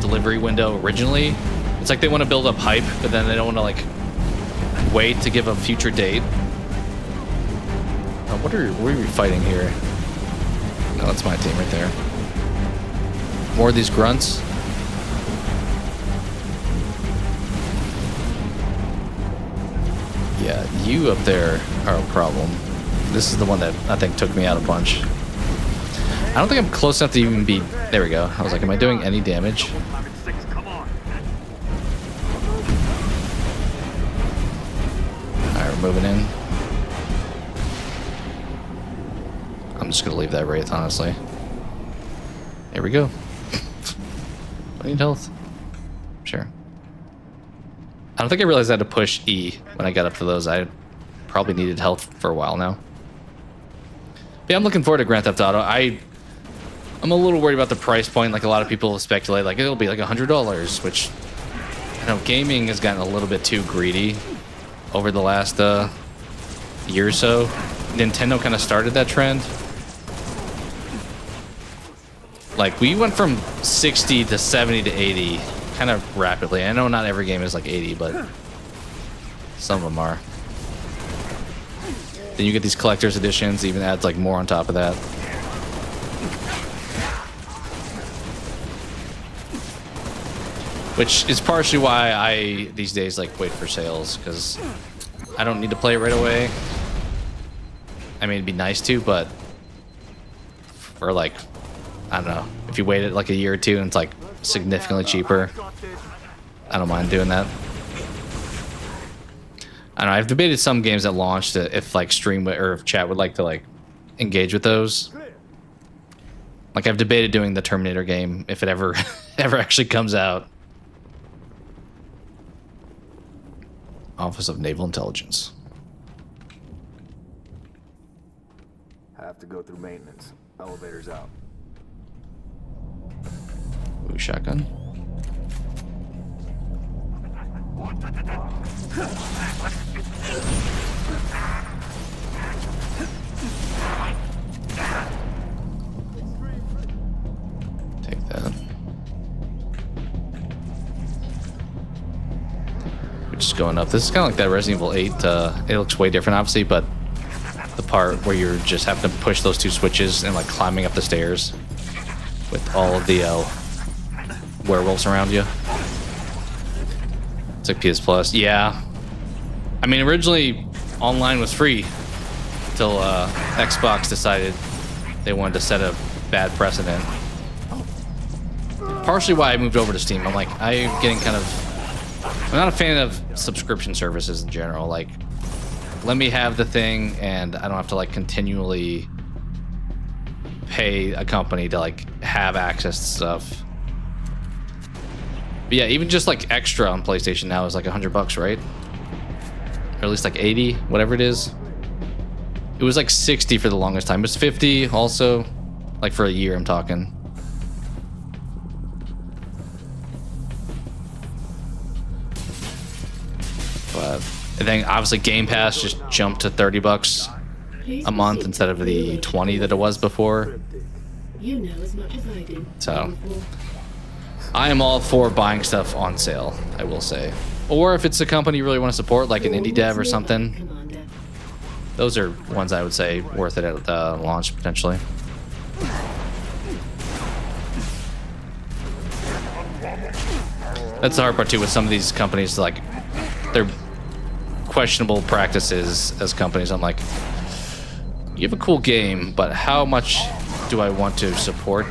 delivery window originally. It's like they want to build up hype, but then they don't want to like wait to give a future date. What are we fighting here? No, that's my team right there. More of these grunts. Yeah, you up there are a problem. This is the one that I think took me out a bunch. I don't think I'm close enough to even be... There we go. I was like, am I doing any damage? Alright, we're moving in. I'm just going to leave that wraith, honestly. Here we go. I need health. Sure. I don't think I realized I had to push E when I got up to those. I probably needed health for a while now. But yeah, I'm looking forward to Grand Theft Auto. I'm a little worried about the price point. Like a lot of people speculate, like it'll be like $100, which I know gaming has gotten a little bit too greedy over the last year or so. Nintendo kind of started that trend. Like we went from 60 to 70 to 80 kind of rapidly. I know not every game is like 80, but some of them are. Then you get these collector's editions, even adds like more on top of that. Which is partially why I these days like wait for sales, because I don't need to play it right away. I mean, it'd be nice to, but for like, I don't know, if you wait it like a year or two and it's like significantly cheaper, I don't mind doing that. I don't know, I've debated some games that launched if like stream or if chat would like to like engage with those. Like I've debated doing the Terminator game if it ever actually comes out. Office of Naval Intelligence. Have to go through maintenance. Elevators out. Ooh, shotgun. Take that. We're just going up. This is kind of like that Resident Evil 8. It looks way different, obviously, but the part where you're just having to push those two switches and like climbing up the stairs with all of the werewolves around you. It's like PS Plus. Yeah. I mean, originally online was free until Xbox decided they wanted to set a bad precedent. Partially why I moved over to Steam. I'm like, I'm not a fan of subscription services in general. Like, let me have the thing and I don't have to like continually pay a company to like have access to stuff. But yeah, even just like extra on PlayStation now is like $100, right? Or at least like 80, whatever it is. It was like 60 for the longest time. It was 50 also, like for a year I'm talking. But I think obviously Game Pass just jumped to $30 a month instead of the 20 that it was before. You know as much as I do. So I am all for buying stuff on sale, I will say. Or if it's a company you really want to support, like an indie dev or something. Those are ones I would say worth it at launch, potentially. That's the hard part, too, with some of these companies. Like, they're questionable practices as companies. I'm like, you have a cool game, but how much do I want to support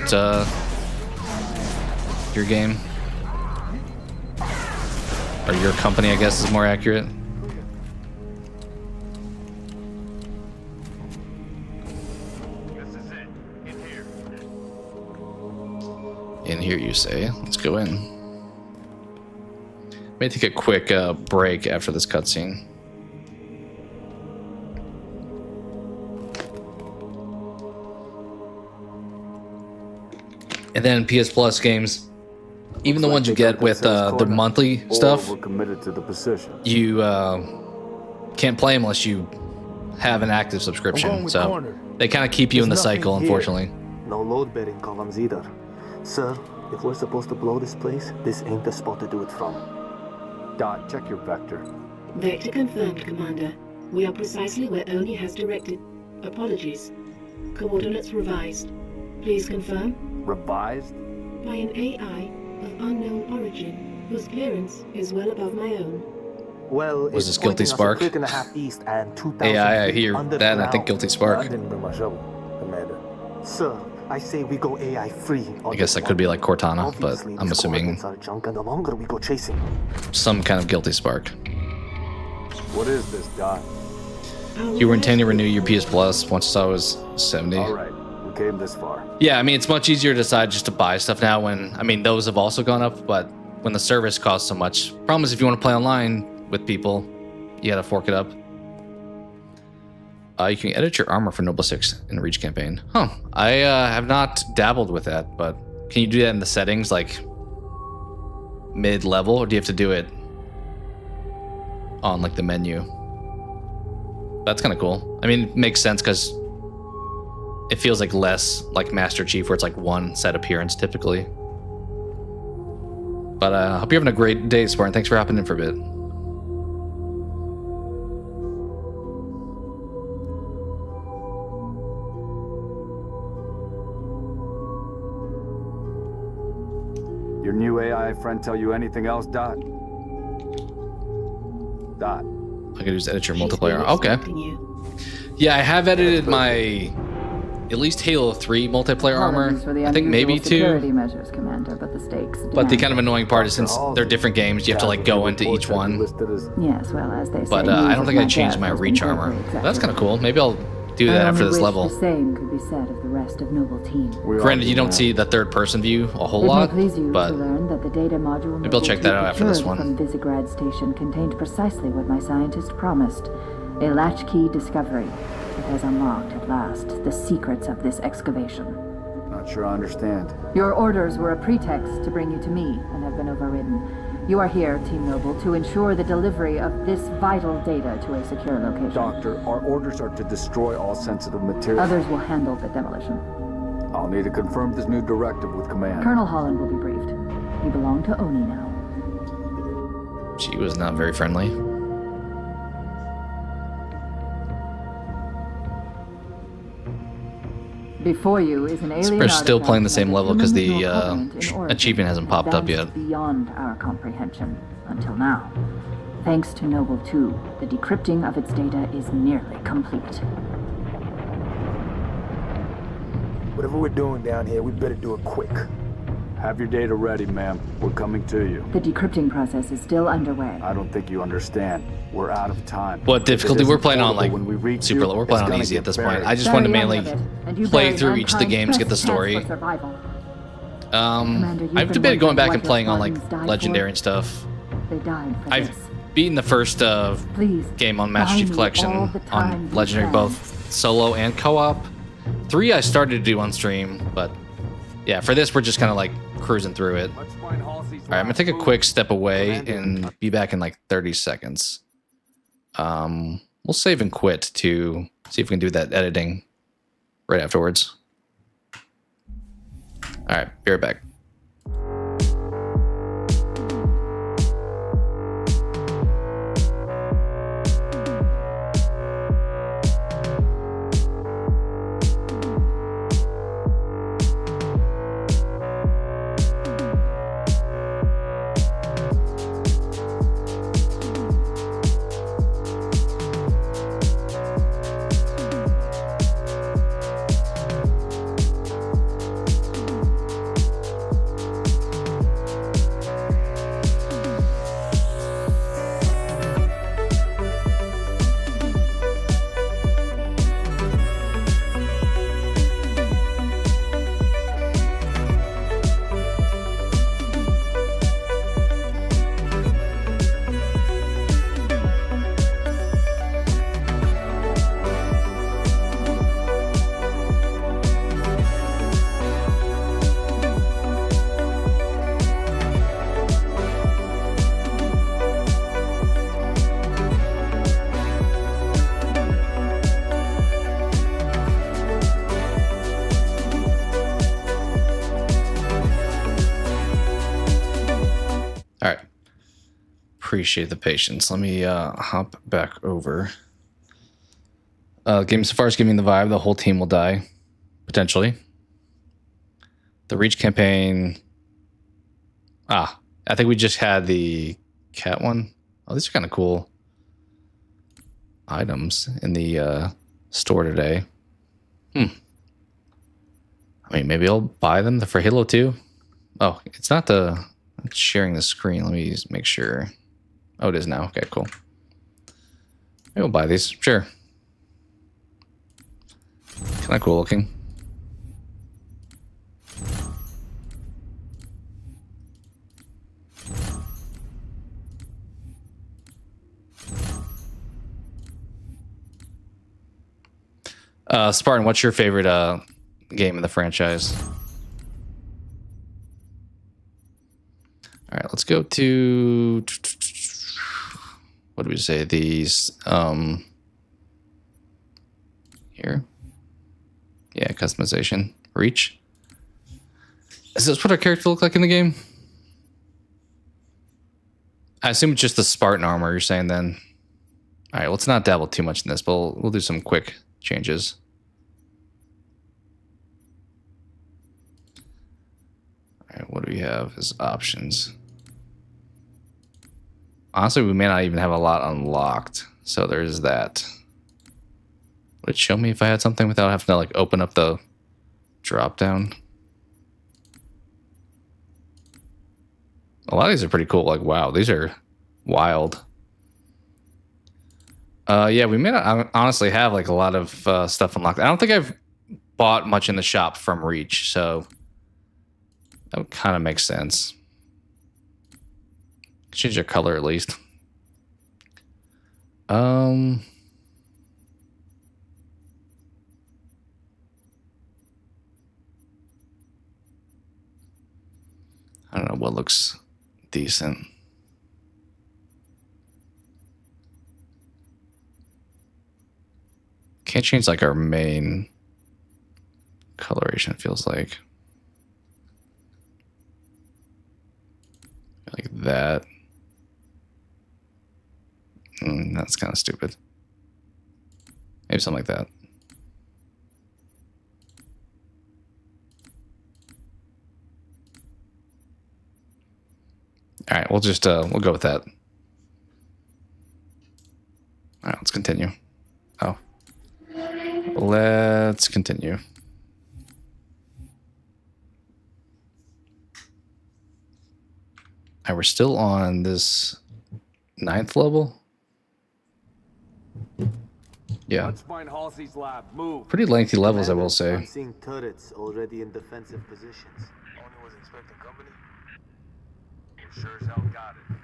your game? or your company, I guess, is more accurate. This is it. In here. In here, you say? Let's go in. May take a quick break after this cutscene. And then PS Plus games, even the ones you get with the monthly stuff, we're committed to the position. you can't play them unless you have an active subscription. So they kind of keep you in the cycle, unfortunately. No load bearing columns either. Sir, if we're supposed to blow this place, this ain't the spot to do it from. Dot, check your vector. Vector confirmed, Commander. We are precisely where Oni has directed. Apologies. Coordinates revised. Please confirm? Revised? By an AI of unknown origin, whose clearance is well above my own. Well, Was this Guilty Spark? East and 2,000 AI, I hear feet that, and I think underground. Guilty Spark. I didn't bring my shovel, Commander. Sir, I say we go AI free. I guess that could be like Cortana, but Obviously, I'm these assuming coordinates are junk, and the longer we go chasing, some kind of Guilty Spark. What is this, Dot? You were intending to renew your PS Plus once I was 70. Alright, we came this far. Yeah, I mean, it's much easier to decide just to buy stuff now when, I mean, those have also gone up, but when the service costs so much. Problem is, if you want to play online with people, you gotta fork it up. You can edit your armor for Noble 6 in the Reach campaign. Huh. I have not dabbled with that, but can you do that in the settings, like mid-level, or do you have to do it on like the menu? That's kind of cool. I mean, it makes sense because it feels like less like Master Chief, where it's like one set appearance typically. But I hope you're having a great day, Spartan. Thanks for hopping in for a bit. Your new AI friend tell you anything else, Dot? Dot. I can just edit your She's multiplayer. been Okay. expecting you. Yeah, I have edited my at least Halo 3 multiplayer armor. I think maybe 2. Measures, Commander, but the stakes. But the kind of annoying part is since they're different games, you have to like go into each one. Yes, well, as they say. But I don't think I changed my reach armor. That's kind of cool. Maybe I'll do that after this level. The same could be said of the rest of Noble Team. Granted, you don't see the third-person view a whole lot, but maybe I'll check that out after this one. From Visegrad Station contained precisely what my scientist promised: a latchkey discovery. It has unlocked at last the secrets of this excavation. Not sure I understand. Your orders were a pretext to bring you to me and have been overridden. You are here, Team Noble, to ensure the delivery of this vital data to a secure location. Doctor, our orders are to destroy all sensitive material. Others will handle the demolition. I'll need to confirm this new directive with command. Colonel Holland will be briefed. You belong to Oni now. She was not very friendly. Before you is an alien We're still artifact playing the same that level because the human covenant in origin, achievement hasn't popped up yet. advanced beyond our comprehension until now. Thanks to Noble 2, the decrypting of its data is nearly complete. Whatever we're doing down here, we better do it quick. Have your data ready, ma'am. We're coming to you. The decrypting process is still underway. I don't think you understand. We're out of time. What difficulty? We're playing on like When we reach super you, low. We're playing it's on gonna easy get at this buried. point. I just Very wanted to young mainly of it, and you play buried through each of the mankind's games, get the best chance story. for survival. I've Commander, you've been debated going back wondering and playing what on your like squadrons died Legendary for? and stuff. They died for I've this. beaten the first Please, game on Master buy Chief me Collection all the time on you Legendary, can. both solo and co-op. 3 I started to do on stream, but yeah, for this we're just kind of like cruising through it. All right, I'm gonna take a quick step away and be back in like 30 seconds. We'll save and quit to see if we can do that editing right afterwards. All right, be right back. appreciate the patience. Let me hop back over. Game so far is giving me the vibe the whole team will die, potentially. The Reach campaign. I think we just had the cat one. Oh, these are kind of cool items in the store today. I mean, maybe I'll buy them for Halo 2. Oh, it's not it's sharing the screen. Let me just make sure. Oh, it is now. Okay, cool. Maybe we'll buy these. Sure. Kind of cool looking. Spartan, what's your favorite game in the franchise? All right, let's go to what do we say? These here. Yeah, customization. Reach. Is this what our character look like in the game? I assume it's just the Spartan armor you're saying then. All right, let's not dabble too much in this, but we'll do some quick changes. All right, what do we have as options? Honestly, we may not even have a lot unlocked, so there's that. Would it show me if I had something without having to like open up the drop down? A lot of these are pretty cool. Like, wow, these are wild. Yeah, we may not honestly have like a lot of stuff unlocked. I don't think I've bought much in the shop from Reach, so that would kind of make sense. Change your color at least. I don't know what looks decent. Can't change like our main coloration, feels like. Like that. That's kind of stupid. Maybe something like that. All right, we'll just we'll go with that. All right, let's continue. Oh, let's continue. All right, we're still on this 9th level. Yeah. Let's find Halsey's lab. Move. Pretty lengthy levels, I will say. I'm seeing turrets already in defensive positions. Only was expecting company? You sure as hell got it.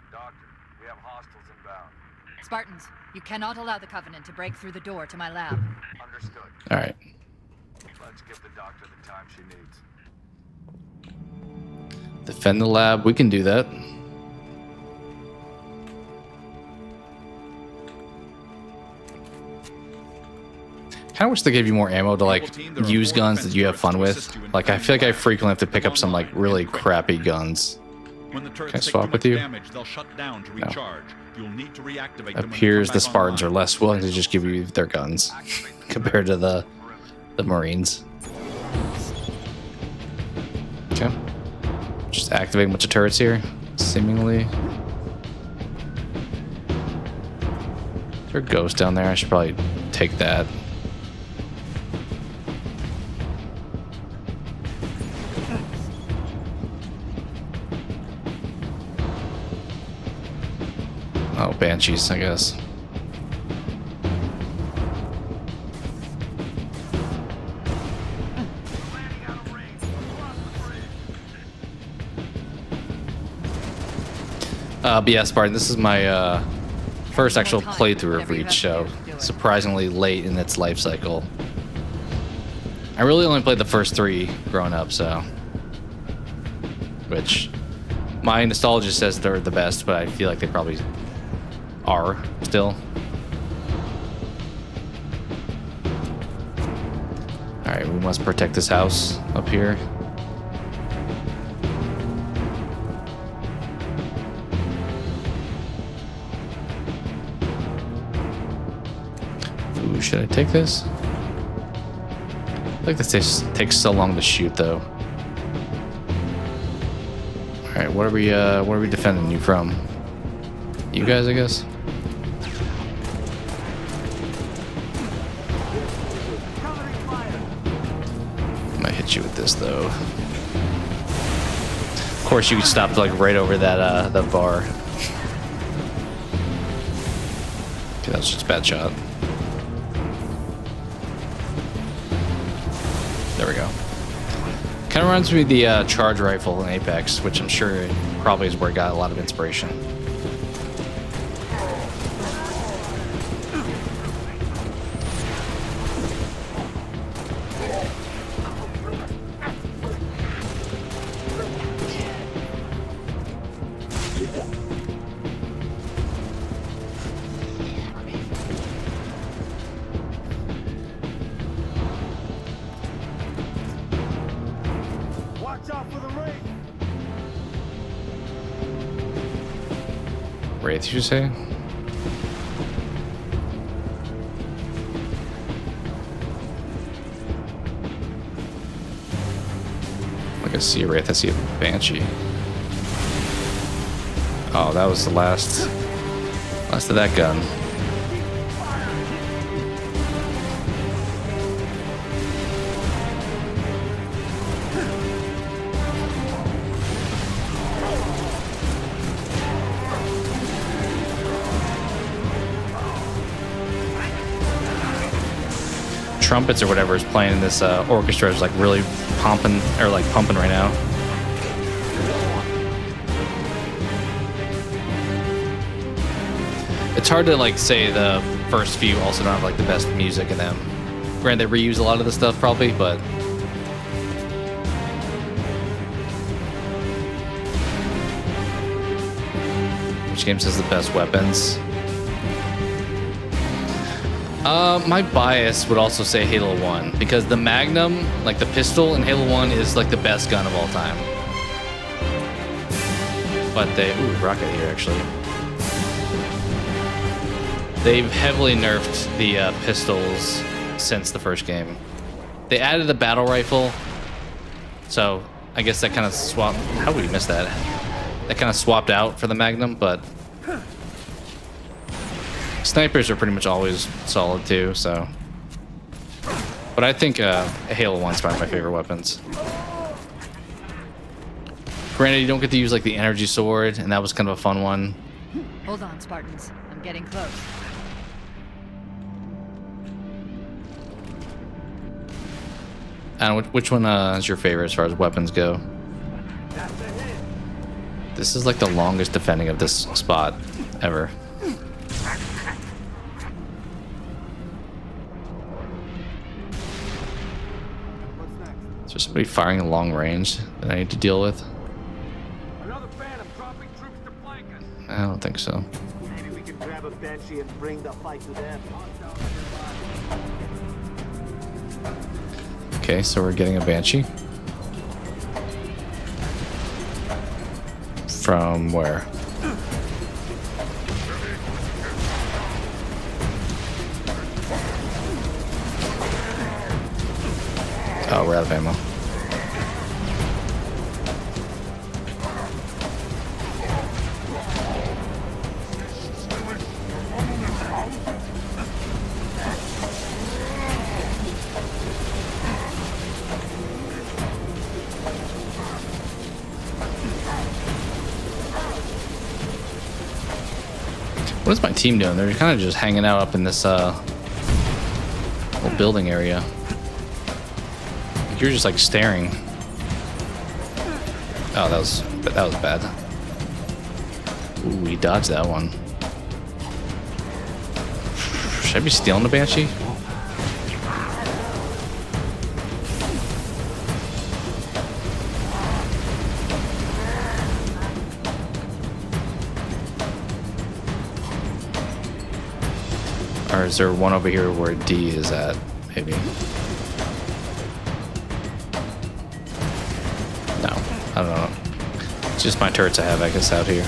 Doctor, we have hostiles inbound. Spartans, you cannot allow the Covenant to break through the door to my lab. Understood. All right. Let's give the doctor the time she needs. Defend the lab. We can do that. I wish they gave you more ammo to like use guns that you have fun with. Like I feel like I frequently have to pick up some like really crappy guns. Can I swap with you? No. Appears the Spartans are less willing to just give you their guns compared to the Marines. Okay. Just activating a bunch of turrets here, seemingly. Is there a ghost down there? I should probably take that. Oh, Banshees, I guess. But yeah, Spartan, this is my first actual playthrough of Reach, so surprisingly late in its life cycle. I really only played the first 3 growing up, so... Which, my nostalgia says they're the best, but I feel like they probably are still. Alright, we must protect this house up here. Ooh, should I take this? I feel like this takes so long to shoot, though. All right, what are we defending you from? You guys, I guess. I might hit you with this, though. Of course, you can stop like right over that that bar. Okay, that was just a bad shot. There we go. Kind of reminds me of the charge rifle in Apex, which I'm sure probably is where it got a lot of inspiration. Wraith, did you say? Like I see a Wraith, I see a Banshee. Oh, that was the last of that gun. Trumpets or whatever is playing in this orchestra is like really pumping right now. It's hard to like say the first few also don't have like the best music in them. Granted, they reuse a lot of the stuff probably, but which games has the best weapons? My bias would also say Halo 1, because the Magnum, like the pistol in Halo 1 is like the best gun of all time. But ooh, rocket here actually. They've heavily nerfed the pistols since the first game. They added the battle rifle, so I guess that kind of swapped. How would we miss that? That kind of swapped out for the Magnum, but snipers are pretty much always solid too, so. But I think Halo 1's probably my favorite weapons. Granted, you don't get to use like the energy sword, and that was kind of a fun one. Hold on, Spartans. I'm getting close. And which one is your favorite as far as weapons go? This is like the longest defending of this spot ever. Is there somebody firing a long range that I need to deal with? Another Phantom dropping troops to flank us. I don't think so. Maybe we can grab a Banshee and bring the fight to them. Okay, so we're getting a Banshee. From where? Oh, we're out of ammo. What is my team doing? They're kind of just hanging out up in this little building area. You're just like staring. Oh, that was bad. Ooh, we dodged that one. Should I be stealing the Banshee? Or is there one over here where D is at, maybe? No, I don't know. It's just my turrets I have, I guess, out here.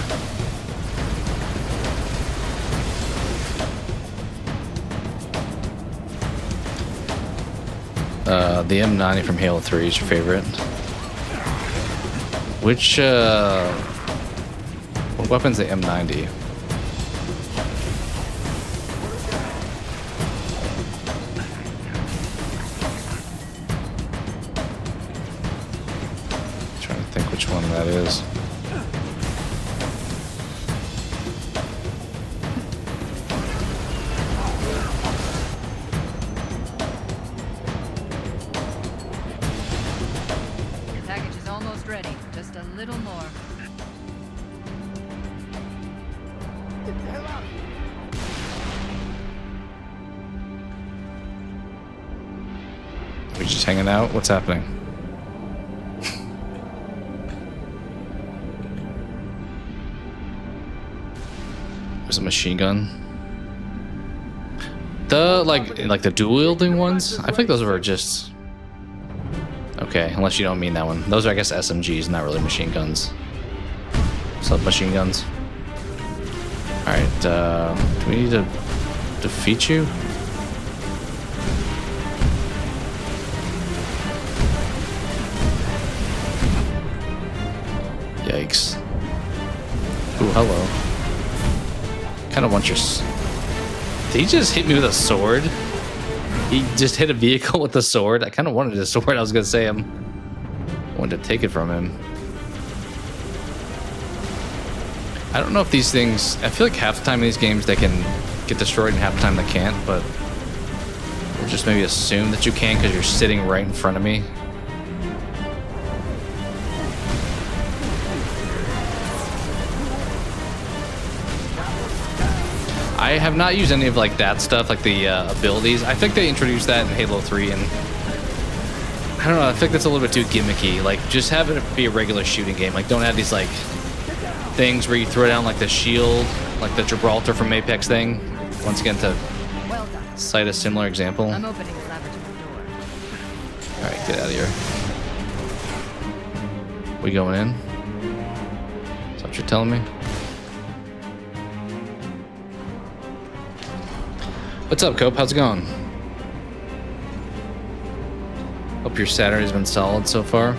The M90 from Halo 3 is your favorite. Which, what weapon's the M90? Trying to think which one that is. Ready. Just a little more. Get the hell out of here. We just hanging out? What's happening? There's a machine gun. The like the dual wielding ones? I think those were just okay, unless you don't mean that one. Those are, I guess, SMGs, not really machine guns. Submachine guns. Alright, do we need to defeat you? Yikes. Ooh, hello. Kinda want your... Did he just hit me with a sword? He just hit a vehicle with a sword. I kind of wanted a sword. I was gonna say I wanted to take it from him. I don't know if these things. I feel like half the time in these games they can get destroyed, and half the time they can't. But we'll just maybe assume that you can because you're sitting right in front of me. I have not used any of like that stuff, like the abilities. I think they introduced that in Halo 3, and I don't know. I think that's a little bit too gimmicky. Like, just have it be a regular shooting game. Like, don't have these like things where you throw down like the shield, like the Gibraltar from Apex thing. Once again, to cite a similar example. I'm opening the laboratory door. All right, get out of here. We going in? Is that what you're telling me? What's up, Cope? How's it going? Hope your Saturday's been solid so far.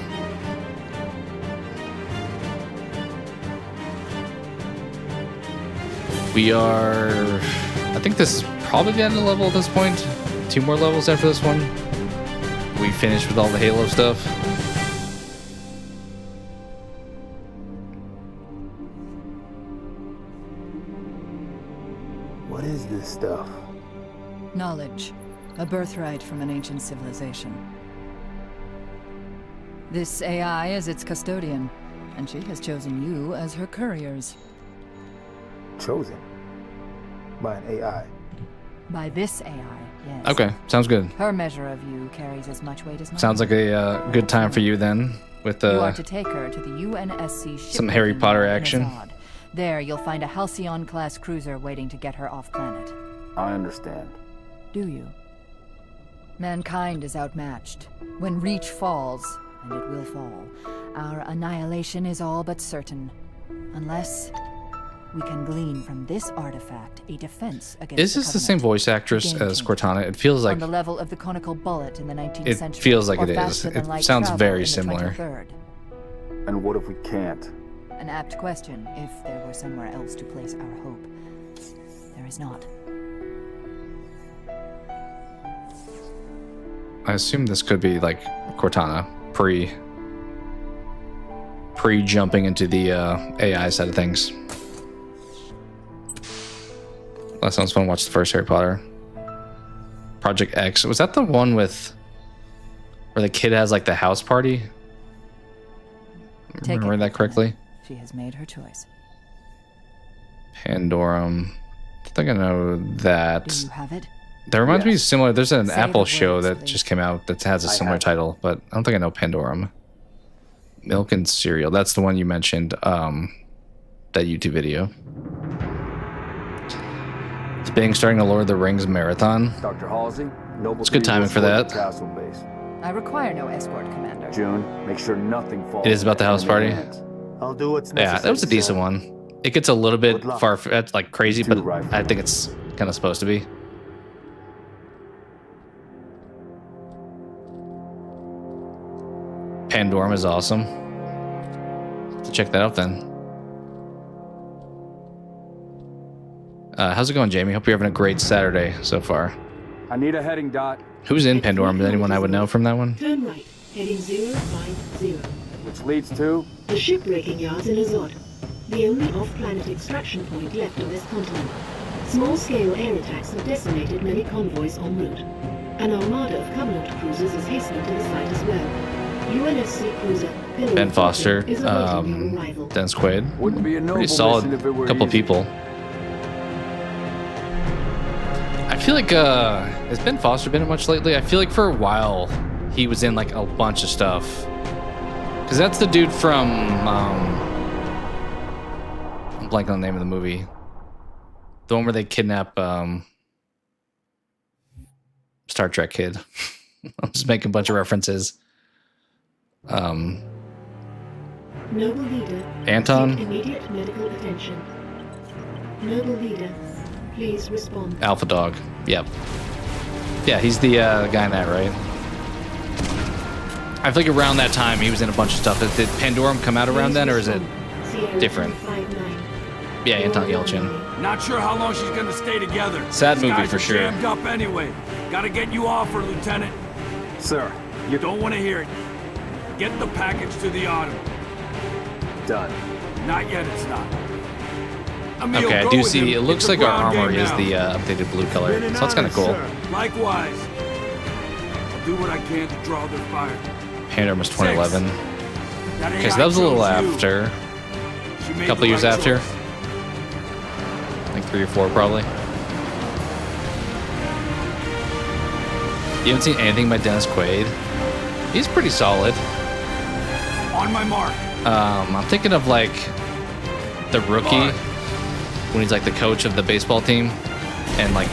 We are... I think this is probably the end of the level at this point. 2 more levels after this one. We finished with all the Halo stuff. What is this stuff? Knowledge. A birthright from an ancient civilization. This AI is its custodian, and she has chosen you as her couriers. Chosen? By an AI? By this AI, yes. Okay, sounds good. Her measure of you carries as much weight as mine. Sounds like a good time for you then, with you are to take her to the UNSC ship. Some Harry Potter action. Azad. There, you'll find a Halcyon-class cruiser waiting to get her off-planet. I understand. Do you? Mankind is outmatched. When Reach falls, and it will fall, our annihilation is all but certain. Unless we can glean from this artifact a defense against Is this the same voice actress as Cortana? It feels like... On the level of the conical bullet in the 19th it century. feels like or it is. faster than It light sounds travel very in the similar. 23rd. And what if we can't? An apt question, if there were somewhere else to place our hope. There is not. I assume this could be like Cortana, pre-jumping into the AI side of things. That sounds fun. Watch the first Harry Potter. Project X. Was that the one with where the kid has like the house party? Remember that correctly? She has made her choice. Pandorum. I think I know that. Do you have it? That reminds me similar. There's an Say Apple the show words, that please. just came out that has a similar title, but I don't think I know Pandorum. Milk and cereal. That's the one you mentioned. That YouTube video. It's Bing starting a Lord of the Rings marathon. Dr. Halsey, Noble. It's good timing for that. Castle base. I require no escort, Commander. June, make sure nothing falls. It is about the house into enemy party. hands. I'll do what's necessary. Yeah, that was a decent sir. one. It gets a little bit Good luck. far-fetched, like crazy, but rifles. I think it's kind of supposed to be. Pandorum is awesome. So check that out then. How's it going, Jamie? Hope you're having a great Saturday so far. I need a heading dot. Who's in Pandorum? Is anyone I would know from that one? Turn right, heading 050. Which leads to? The shipbreaking yards in Azot. The only off-planet extraction point left on this continent. Small-scale air attacks have decimated many convoys en route. An armada of Covenant cruisers is hastening to the site as well. UNSC cruiser Pillar Ben of Foster, Fortune is awaiting your arrival. Dennis Quaid. Wouldn't be a noble Pretty solid mission if it were couple easy. people. I feel like, has Ben Foster been in much lately? I feel like for a while he was in like a bunch of stuff. Because that's the dude from, I'm blanking on the name of the movie. The one where they kidnap Star Trek kid. I'm just making a bunch of references. Noble leader, Anton? seek immediate medical attention. Noble leader, please respond. Alpha Dog. Yep. Yeah, he's the guy in that, right? I feel like around that time he was in a bunch of stuff. Did Pandorum come out around then, or is it different? Yeah, Anton Yelchin. Not sure how long she's gonna stay together. Sad These movie guys for are sure. Jammed up anyway. Gotta get you off her, Lieutenant. Sir, You don't want to hear it. Get the package to the Autumn. done. Not yet, it's not. Emil, Okay, I go do with see. him. It looks It's a like our ground armor game is now. the updated blue color, so that's kind of cool. Likewise. I'll do what I can to draw their fire. Pandorum was 2011. That Okay, so AI that was a little chose you. after. She A made couple the years right after. choice. Like 3 or 4 probably. You haven't seen anything by Dennis Quaid? He's pretty solid. On my mark. I'm thinking of like The Rookie, when he's like the coach of the baseball team and like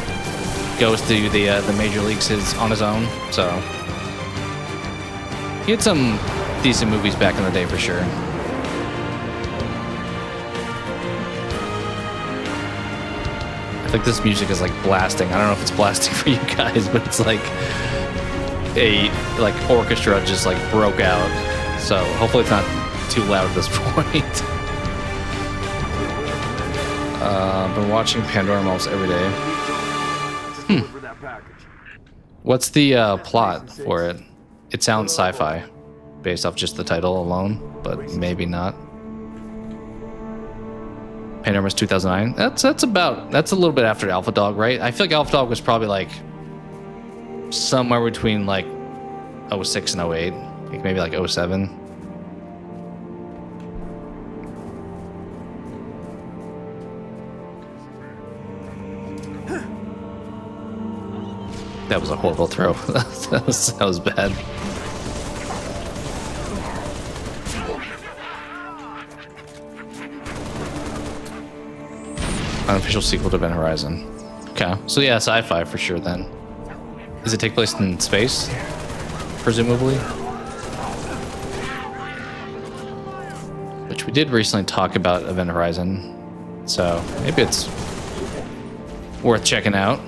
goes to the major leagues on his own. So he had some decent movies back in the day for sure. I think this music is like blasting. I don't know if it's blasting for you guys, but it's like a orchestra just like broke out. So hopefully it's not too loud at this point. Been watching Pandorum almost every day. What's the plot for it? It sounds sci-fi, based off just the title alone, but maybe not. Pandorum was 2009. That's a little bit after Alpha Dog, right? I feel like Alpha Dog was probably like somewhere between like 06 and 08, like maybe like 07. That was a horrible throw. that was bad. Unofficial sequel to Event Horizon. Okay, so yeah, sci-fi for sure then. Does it take place in space? Presumably? Which we did recently talk about Event Horizon. So maybe it's worth checking out.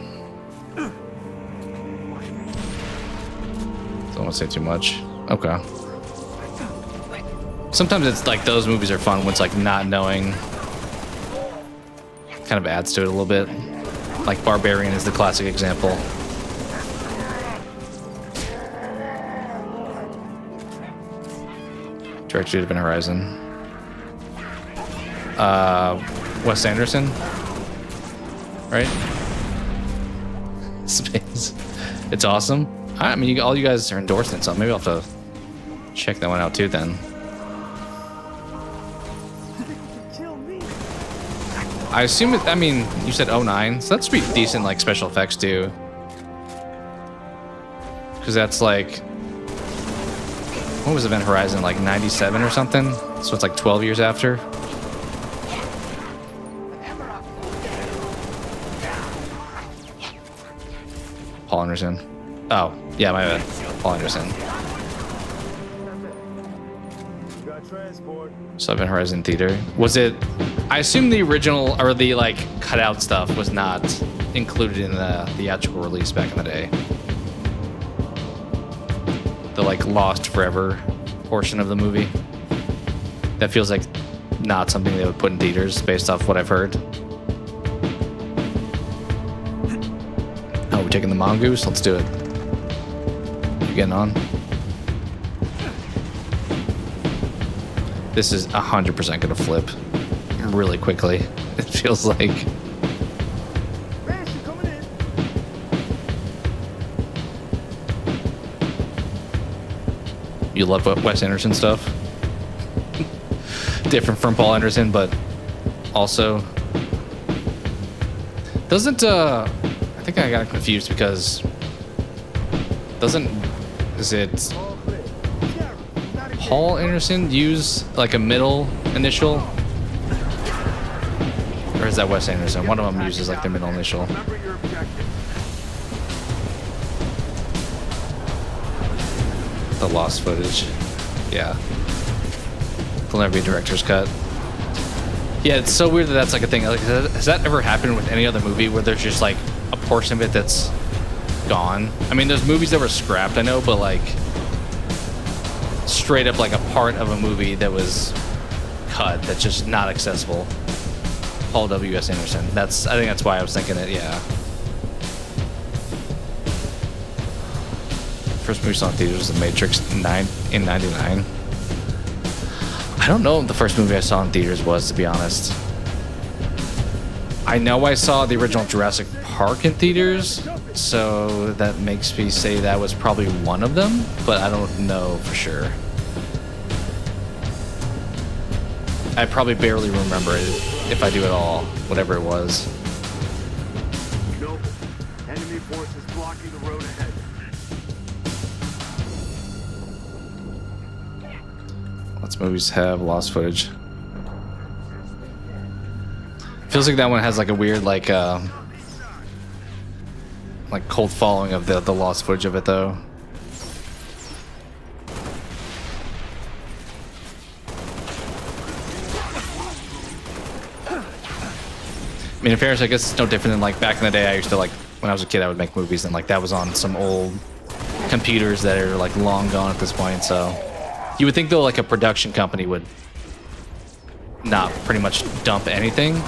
Don't want to say too much. Okay. Sometimes it's like those movies are fun when it's like not knowing kind of adds to it a little bit. Like Barbarian is the classic example. Directed to Event Horizon. Wes Anderson, right? Space. It's awesome. I mean, all you guys are endorsing it, so maybe I'll have to check that one out too then. I assume it, I mean, you said 09, so that's pretty decent, like, special effects too. Because that's like, what was Event Horizon, like 97 or something? So it's like 12 years after. Paul Anderson. Oh, yeah, my bad. Paul Anderson. So Event Horizon Theater. Was it, I assume the original, or the like cutout stuff was not included in the theatrical release back in the day. The like Lost Forever portion of the movie. That feels like not something they would put in theaters based off what I've heard. Oh, we're taking the mongoose? Let's do it. You getting on? This is 100% gonna flip really quickly. It feels like. You love Wes Anderson stuff? Different from Paul Anderson, but also doesn't I think I got confused because is it Paul Anderson use like a middle initial, or is that Wes Anderson? One of them uses like the middle initial. The lost footage, yeah. Will never be a director's cut. Yeah, it's so weird that that's like a thing. Like, has that ever happened with any other movie where there's just like a portion of it that's gone? I mean, there's movies that were scrapped, I know, but like straight up like a part of a movie that was cut that's just not accessible. Paul W.S. Anderson. I think that's why I was thinking it. Yeah. First movie I saw in theaters was The Matrix in '99. I don't know what the first movie I saw in theaters was, to be honest. I know I saw the original Jurassic Park in theaters, so that makes me say that was probably one of them, but I don't know for sure. I probably barely remember it, if I do at all, whatever it was. Noble, enemy forces blocking the road ahead. Lots of movies have lost footage. Feels like that one has like a weird like cult following of the lost footage of it though. I mean, in fairness, I guess it's no different than like back in the day. I used to like when I was a kid, I would make movies, and like that was on some old computers that are like long gone at this point. So you would think though, like a production company would not pretty much dump anything.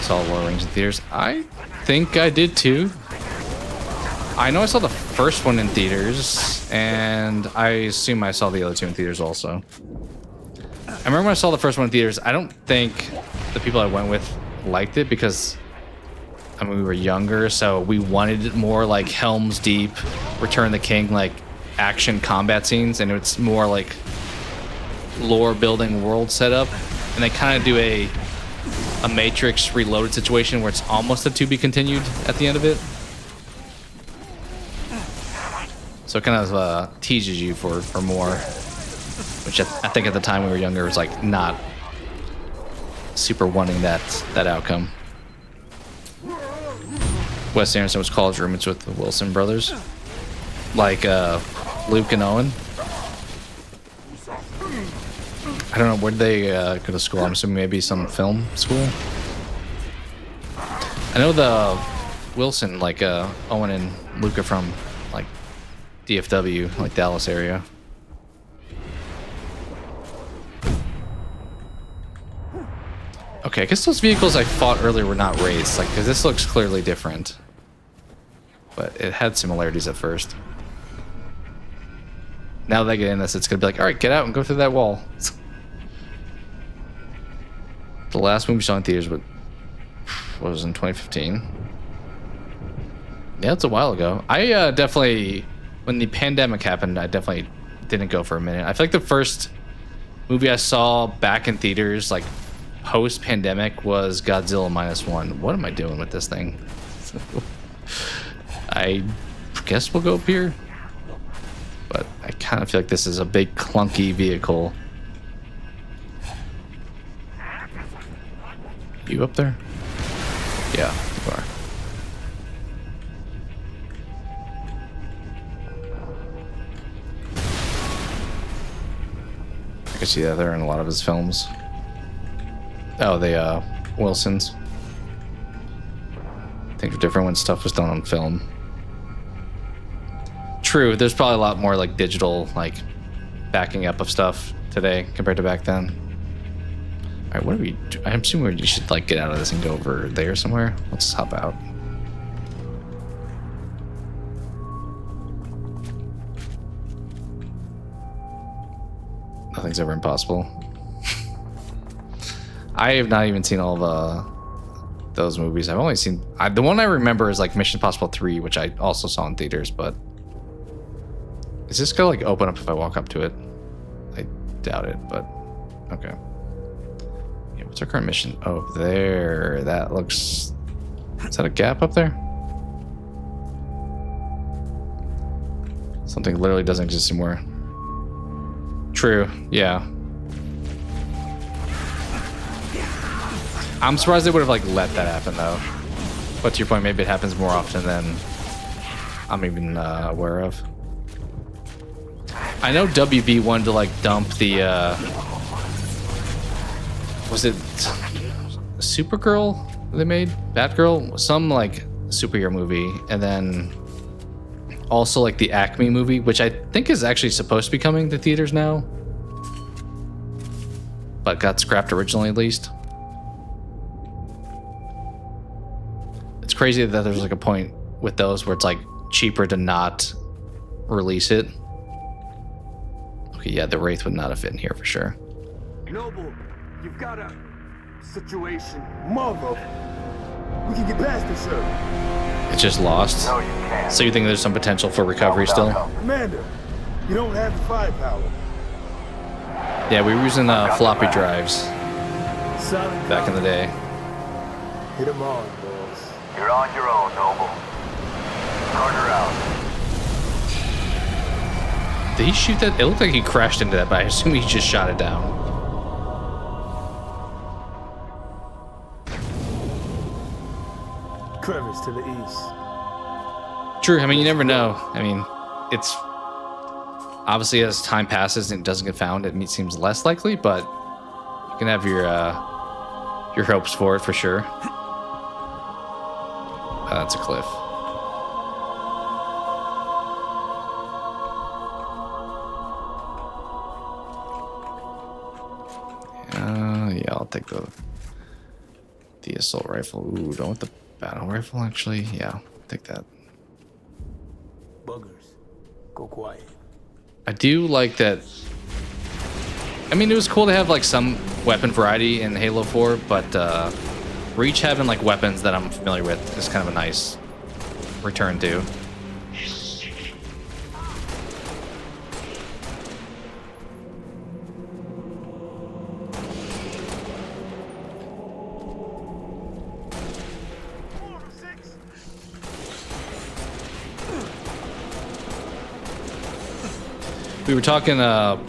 Saw Lord of the Rings in theaters. I think I did too. I know I saw the first one in theaters, and I assume I saw the other two in theaters also. I remember when I saw the first one in theaters, I don't think the people I went with liked it because, I mean, we were younger, so we wanted it more like Helm's Deep, Return of the King, like action combat scenes, and it's more like lore building world setup. And they kind of do a Matrix Reloaded situation where it's almost a to be continued at the end of it. So it kind of teases you for more, which I think at the time we were younger was like not super wanting that outcome. Wes Anderson was college roommates with the Wilson brothers, like Luke and Owen. I don't know, where did they go to school? I'm assuming maybe some film school. I know the Wilson, like Owen and Luke are from like DFW, like Dallas area. Okay, I guess those vehicles I fought earlier were not raced, like, because this looks clearly different. But it had similarities at first. Now that I get in this, it's going to be like, alright, get out and go through that wall. The last movie we saw in theaters was in 2015. Yeah, it's a while ago. I definitely, when the pandemic happened, I definitely didn't go for a minute. I feel like the first movie I saw back in theaters, like post-pandemic, was Godzilla -1. What am I doing with this thing? I guess we'll go up here. But I kind of feel like this is a big clunky vehicle. You up there? Yeah, you are. I can see that there in a lot of his films. Oh, the Wilsons. Things were different when stuff was done on film. True, there's probably a lot more like digital like backing up of stuff today compared to back then. All right, what do we do? I'm assuming you should like get out of this and go over there somewhere. Let's hop out. Nothing's ever impossible. I have not even seen all of those movies. I've only seen the one I remember is like Mission Impossible 3, which I also saw in theaters. But is this gonna like open up if I walk up to it? I doubt it, but okay. Yeah, what's our current mission? Oh, there. That looks. Is that a gap up there? Something literally doesn't exist anymore. True. Yeah. I'm surprised they would have like let that happen though. But to your point, maybe it happens more often than I'm even aware of. I know WB wanted to like dump the was it Supergirl they made? Batgirl? Some like superhero movie, and then also like the Acme movie, which I think is actually supposed to be coming to theaters now. But got scrapped originally at least. It's crazy that there's like a point with those where it's like cheaper to not release it. Okay, yeah, the Wraith would not have fit in here for sure. Noble, you've got a situation. Mother, we can get past this, sir. It's just lost. No, you can't. So you think there's some potential for recovery still? Commander, you don't have the firepower. Yeah, we were using floppy drives Solid back in the day. Hit them on, boss. You're on your own, Noble. Carter out. Did he shoot that? It looked like he crashed into that, but I assume he just shot it down. Crevice to the east. True. I mean, you never know. I mean, it's obviously as time passes and it doesn't get found, it seems less likely, but you can have your hopes for it for sure. Oh, that's a cliff. Yeah, I'll take the assault rifle. Ooh, don't want the battle rifle actually. Yeah, I'll take that. Buggers, go quiet. I do like that. I mean, it was cool to have like some weapon variety in Halo 4, but Reach having like weapons that I'm familiar with is kind of a nice return to. We were talking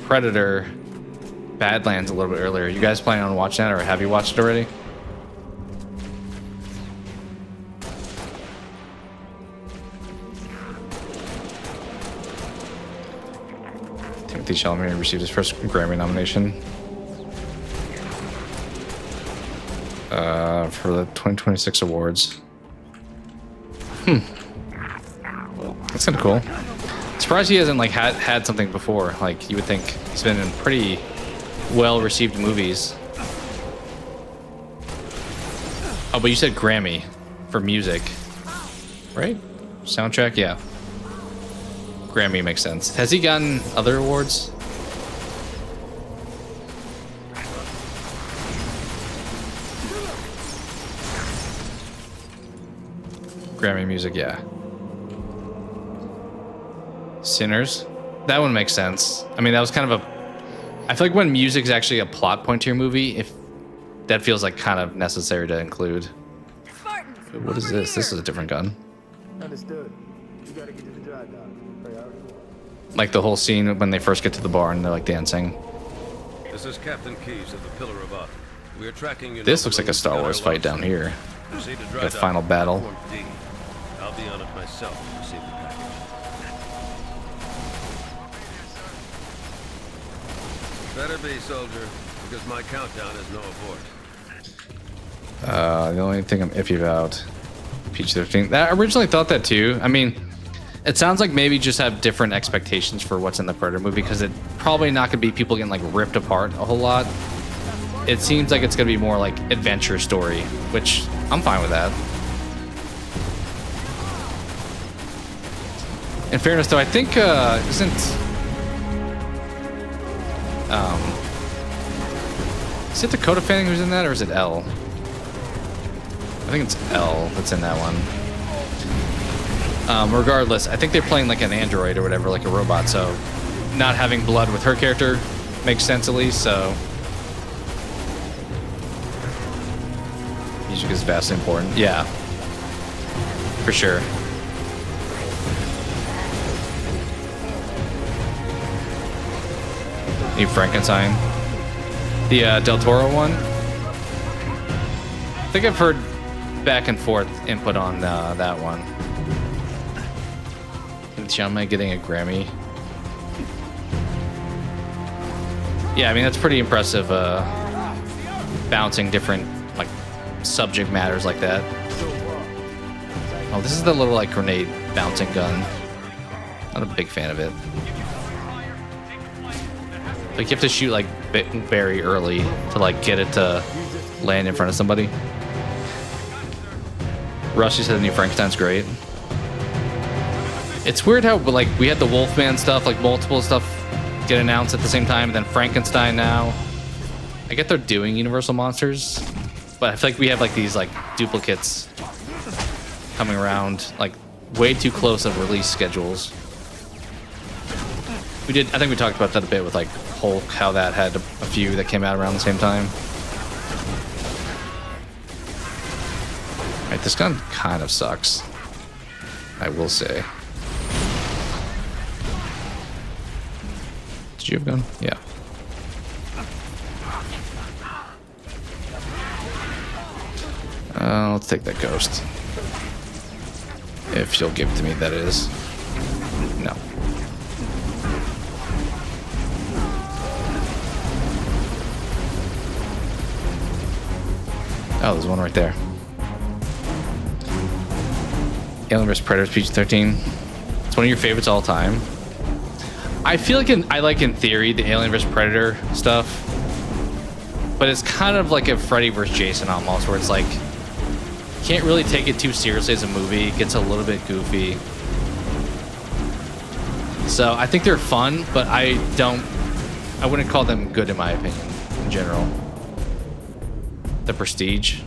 Predator Badlands a little bit earlier. You guys planning on watching that, or have you watched it already? Timothy Chalamet received his first Grammy nomination for the 2026 awards. That's kind of cool. Surprised he hasn't like had something before. Like you would think he's been in pretty well-received movies. Oh, but you said Grammy for music, right? Soundtrack, yeah. Grammy makes sense. Has he gotten other awards? Grammy music, yeah. Sinners, that one makes sense. I mean, that was kind of I feel like when music's actually a plot point to your movie, if that feels like kind of necessary to include. What is this? This is a different gun. Understood. You gotta get to the dry dock. Like the whole scene when they first get to the bar and they're like dancing. This is Captain Keyes of the Pillar of Autumn. We are tracking you. This looks like a Star Wars fight down here. The final battle. I'll be on it myself to receive the package. Better be, soldier, because my countdown is no abort. The only thing I'm iffy about PG-13. I originally thought that too. I mean, it sounds like maybe just have different expectations for what's in the Predator movie because it probably not gonna be people getting like ripped apart a whole lot. It seems like it's gonna be more like adventure story, which I'm fine with that. In fairness, though, I think is it Dakota Fanning who's in that, or is it Elle? I think it's Elle that's in that one. Regardless, I think they're playing like an android or whatever, like a robot, so not having blood with her character makes sense at least, so music is vastly important. Yeah, for sure. New Frankenstein. The Del Toro one. I think I've heard back and forth input on that one. Chalamet getting a Grammy. Yeah, I mean, that's pretty impressive, bouncing different, like, subject matters like that. Oh, this is the little, like, grenade bouncing gun. Not a big fan of it. Like, you have to shoot, like, very early to, like, get it to land in front of somebody. Rusty said the new Frankenstein's great. It's weird how, like, we had the Wolfman stuff, like, multiple stuff get announced at the same time, and then Frankenstein now. I get they're doing Universal Monsters, but I feel like we have, like, these, like, duplicates coming around, like, way too close of release schedules. I think we talked about that a bit with, like, Hulk, how that had a few that came out around the same time. Alright, this gun kind of sucks, I will say. Did you have a gun? Yeah. Let's take that ghost. If you'll give it to me, that is. No. Oh, there's one right there. Alien vs. Predator PG-13. It's one of your favorites all time. I feel like I like in theory the Alien vs. Predator stuff, but it's kind of like a Freddy vs. Jason almost, where it's like can't really take it too seriously as a movie. It gets a little bit goofy. So I think they're fun, but I wouldn't call them good in my opinion in general. The Prestige.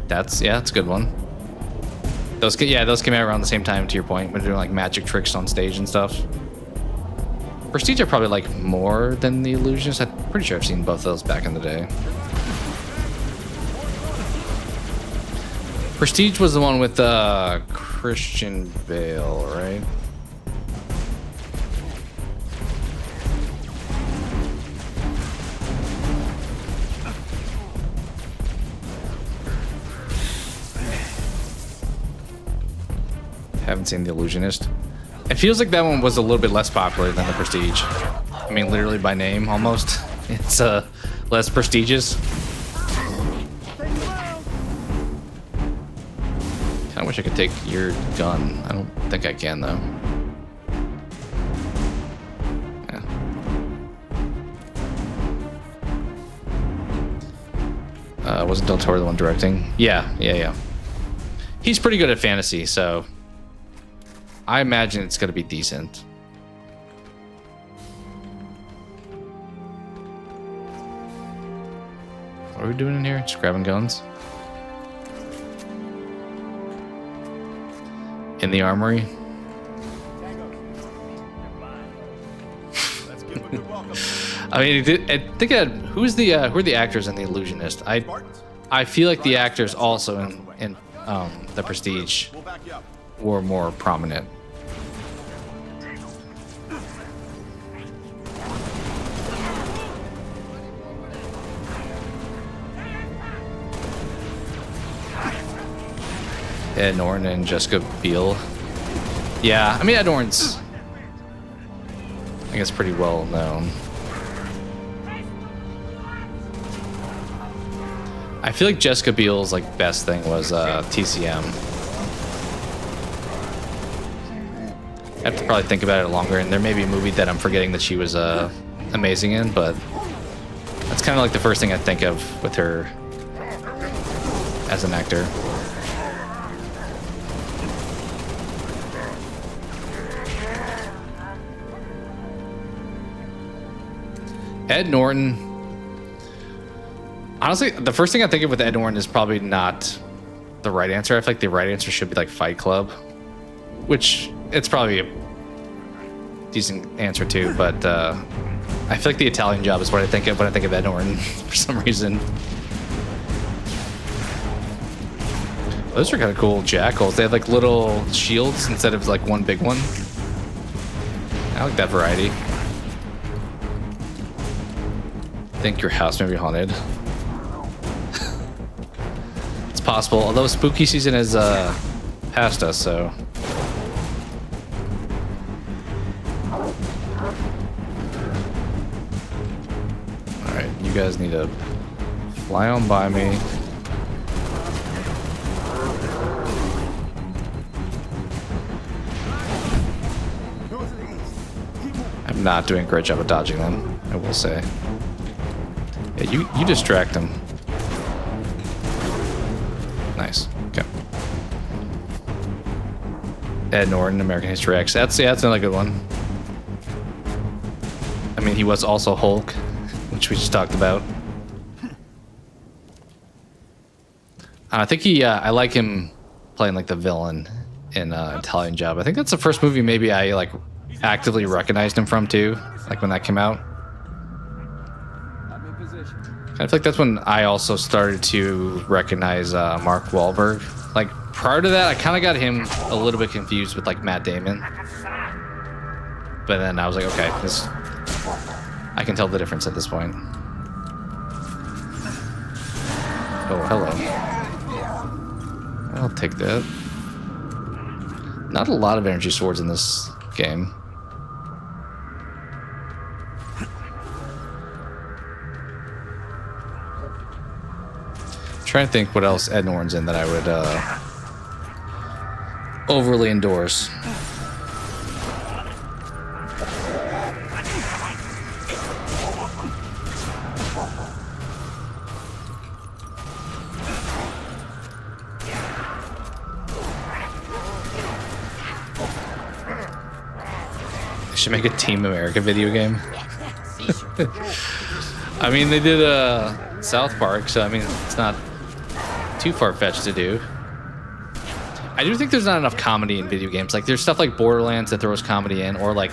That's a good one. Those came out around the same time, to your point, when they're doing like magic tricks on stage and stuff. Prestige I probably like more than The Illusionist. I'm pretty sure I've seen both of those back in the day. Prestige was the one with Christian Bale, right? Haven't seen The Illusionist. It feels like that one was a little bit less popular than The Prestige. I mean, literally by name, almost. It's less prestigious. Kinda wish I could take your gun. I don't think I can, though. Yeah. Wasn't Del Toro the one directing? Yeah. He's pretty good at fantasy, so I imagine it's gonna be decent. What are we doing in here? Just grabbing guns? In the armory? I mean, I think who are the actors in The Illusionist? I feel like the actors also in The Prestige were more prominent. Ed Norton and Jessica Biel. Yeah, I mean, Ed Norton's, I guess, pretty well known. I feel like Jessica Biel's like best thing was TCM. I have to probably think about it longer, and there may be a movie that I'm forgetting that she was amazing in, but that's kind of like the first thing I think of with her as an actor. Ed Norton. Honestly, the first thing I think of with Ed Norton is probably not the right answer. I feel like the right answer should be like Fight Club, which it's probably a decent answer too, but I feel like The Italian Job is what I think of when I think of Ed Norton for some reason. Those are kind of cool jackals. They have like little shields instead of like one big one. I like that variety. I think your house may be haunted. It's possible, although spooky season is past us, so. Alright, you guys need to fly on by me. I'm not doing a great job of dodging them, I will say. Yeah, you distract them. Nice. Okay. Ed Norton, American History X. That's another good one. I mean, he was also Hulk, which we just talked about. I think I like him playing like the villain in Italian Job. I think that's the first movie maybe I like actively recognized him from too, like when that came out. I feel like that's when I also started to recognize Mark Wahlberg. Like prior to that, I kind of got him a little bit confused with like Matt Damon. But then I was like, okay, I can tell the difference at this point. Oh, hello. I'll take that. Not a lot of energy swords in this game. Trying to think what else Ed Norton's in that I would overly endorse. They should make a Team America video game. I mean, they did South Park, so I mean, it's not too far-fetched to do. I do think there's not enough comedy in video games. Like there's stuff like Borderlands that throws comedy in, or like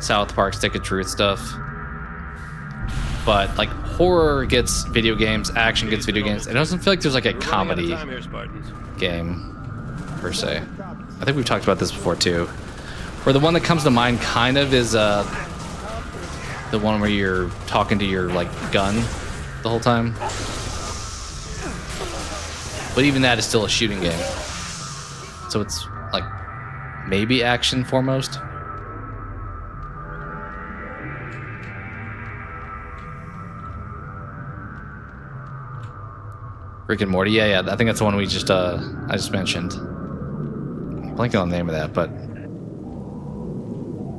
South Park Stick of Truth stuff. But like horror gets video games, action gets video games. It doesn't feel like there's like a comedy game per se. I think we've talked about this before too. Or the one that comes to mind kind of is the one where you're talking to your like gun the whole time. But even that is still a shooting game. So it's like maybe action foremost. Rick and Morty, yeah, I think that's the one we just I just mentioned. I'm blanking on the name of that, but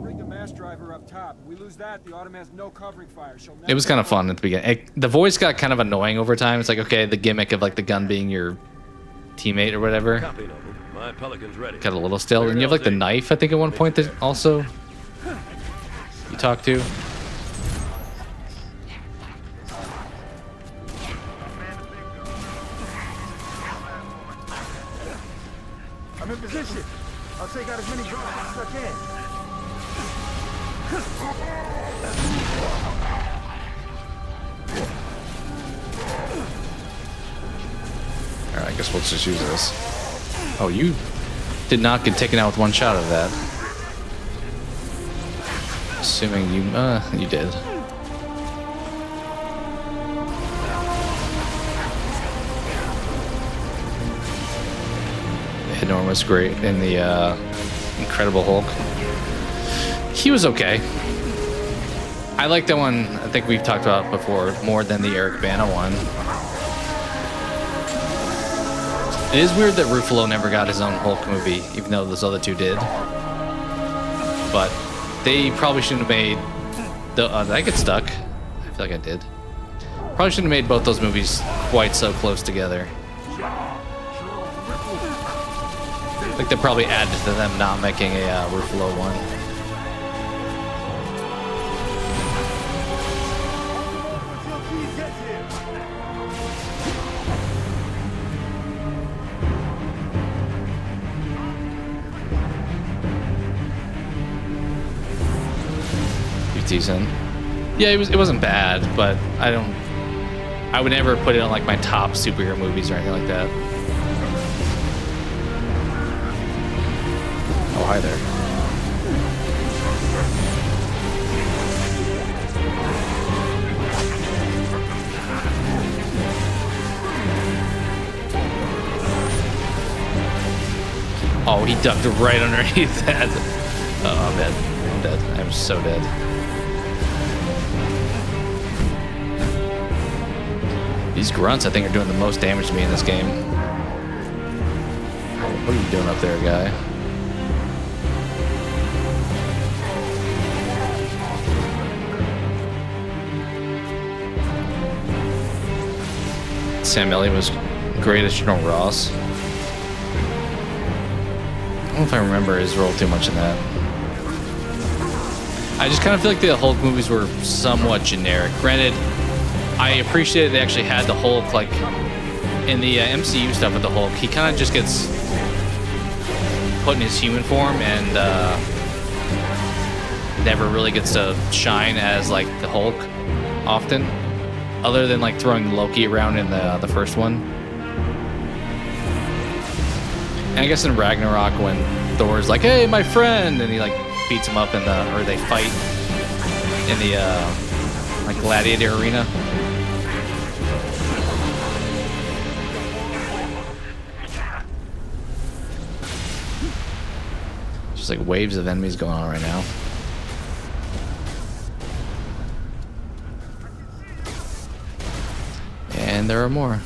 Bring the mass driver up top. We lose that, the Autumn has no covering fire. it was kind of fun at the beginning. The voice got kind of annoying over time. It's like, okay, the gimmick of like the gun being your teammate or whatever My Pelican's ready. got a little stale. And you have like the knife, I think, at one point that also you talk to. I'm in position. I'll take out as many drones as I can. Alright, I guess we'll just use this. Oh, you did not get taken out with one shot of that. Assuming you did. Ed Norton was great in the Incredible Hulk. He was okay. I like that one. I think we've talked about before more than the Eric Bana one. It is weird that Ruffalo never got his own Hulk movie, even though those other two did. But they probably shouldn't have made... did I get stuck? I feel like I did. Probably shouldn't have made both those movies quite so close together. I think that probably added to them not making a Ruffalo one. Decent. Yeah, it wasn't bad, but I would never put it on like my top superhero movies or anything like that. Oh, hi there. Oh, he ducked right underneath that. Oh, I'm dead. I'm dead. I'm so dead. These grunts, I think, are doing the most damage to me in this game. What are you doing up there, guy? Sam Elliott was great as General Ross. I don't know if I remember his role too much in that. I just kind of feel like the Hulk movies were somewhat generic. Granted, I appreciated they actually had the Hulk, like, in the MCU stuff with the Hulk. He kind of just gets put in his human form and never really gets to shine as, like, the Hulk often. Other than, like, throwing Loki around in the first one. And I guess in Ragnarok when Thor's like, hey, my friend! And he, like, beats him up in or they fight in the, like, gladiator arena. Like waves of enemies going on right now. And there are more.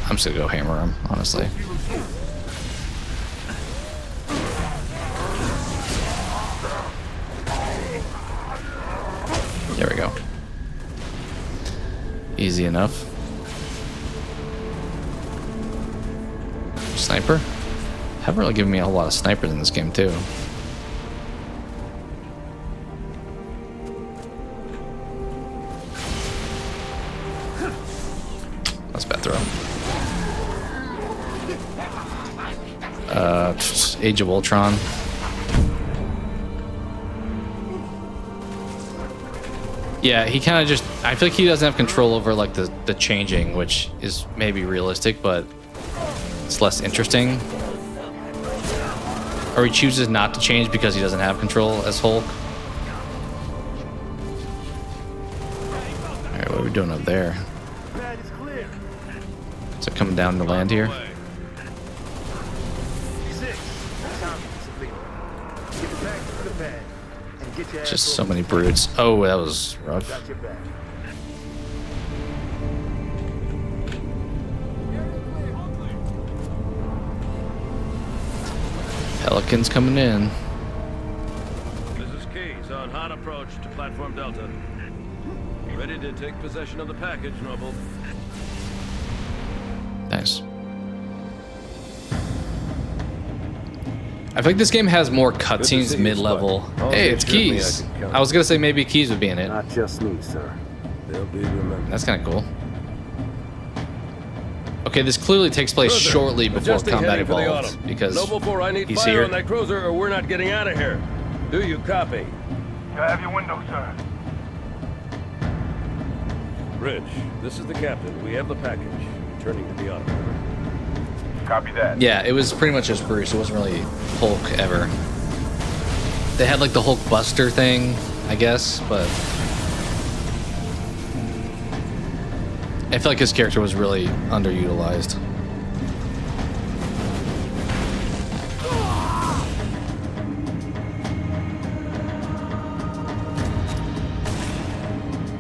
I'm just gonna go hammer them, honestly. There we go. Easy enough. Sniper? Haven't really given me a whole lot of snipers in this game, too. That's a bad throw. Age of Ultron. Yeah, he kind of just... I feel like he doesn't have control over, like, the changing, which is maybe realistic, but it's less interesting. Or he chooses not to change because he doesn't have control as Hulk. Alright, what are we doing up there? Is it coming down to land here? Just so many brutes. Oh, that was rough. Pelicans coming in. This is Keys on hot approach to Platform Delta. Ready to take possession of the package, Noble. Nice. I think this game has more cutscenes mid-level. Hey, it's Keys. I was gonna say maybe Keys would be in it. Not just me, sir. They'll be remembered. That's kind of cool. Okay, this clearly takes place Cruiser, shortly before adjusting combat heading for the evolves autumn. because Noble 4, I need he's fire here. on that cruiser or we're not getting out of here. Do you copy? I have your window, sir. Rich, this is the captain. We have the package. Returning to the autumn. Copy that. Yeah, it was pretty much just Bruce. It wasn't really Hulk ever. They had like the Hulk Buster thing, I guess, but I feel like his character was really underutilized.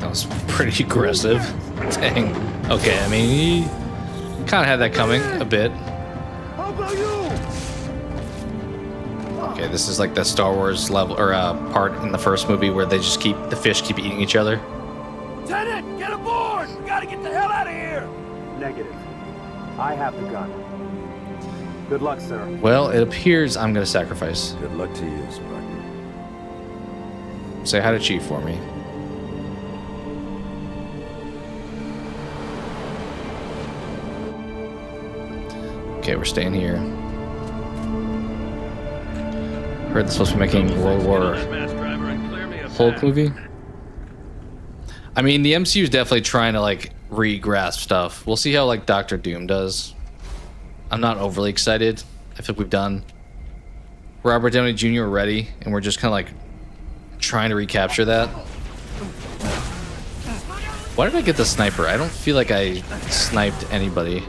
That was pretty aggressive. Dang. Okay, I mean, he kind kind of had that coming a bit. How about you? Okay, this is like the Star Wars level or part in the first movie where they just the fish keep eating each other. Lieutenant, get aboard! We gotta get the hell out of here! Negative. I have the gun. Good luck, sir. Well, it appears I'm gonna sacrifice. Good luck to you, Spartan. Say hi to Chief for me. Okay, we're staying here. Heard they're supposed to be making World War Hulk movie. I mean, the MCU is definitely trying to like re-grasp stuff. We'll see how like Doctor Doom does. I'm not overly excited. I think we've done Robert Downey Jr. already, and we're just kind of like trying to recapture that. Why did I get the sniper? I don't feel like I sniped anybody.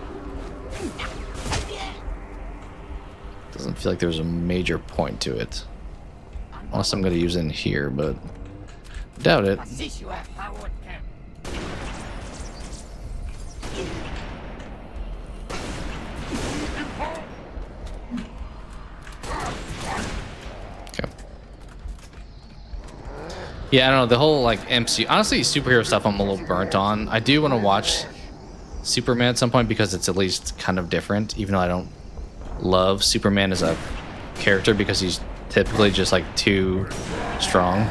Doesn't feel like there was a major point to it. Unless I'm gonna use it in here, but doubt it. Okay. Yeah, I don't know, the whole like MCU, honestly superhero stuff I'm a little burnt on. I do want to watch Superman at some point because it's at least kind of different, even though I don't love Superman as a character because he's typically just like too strong.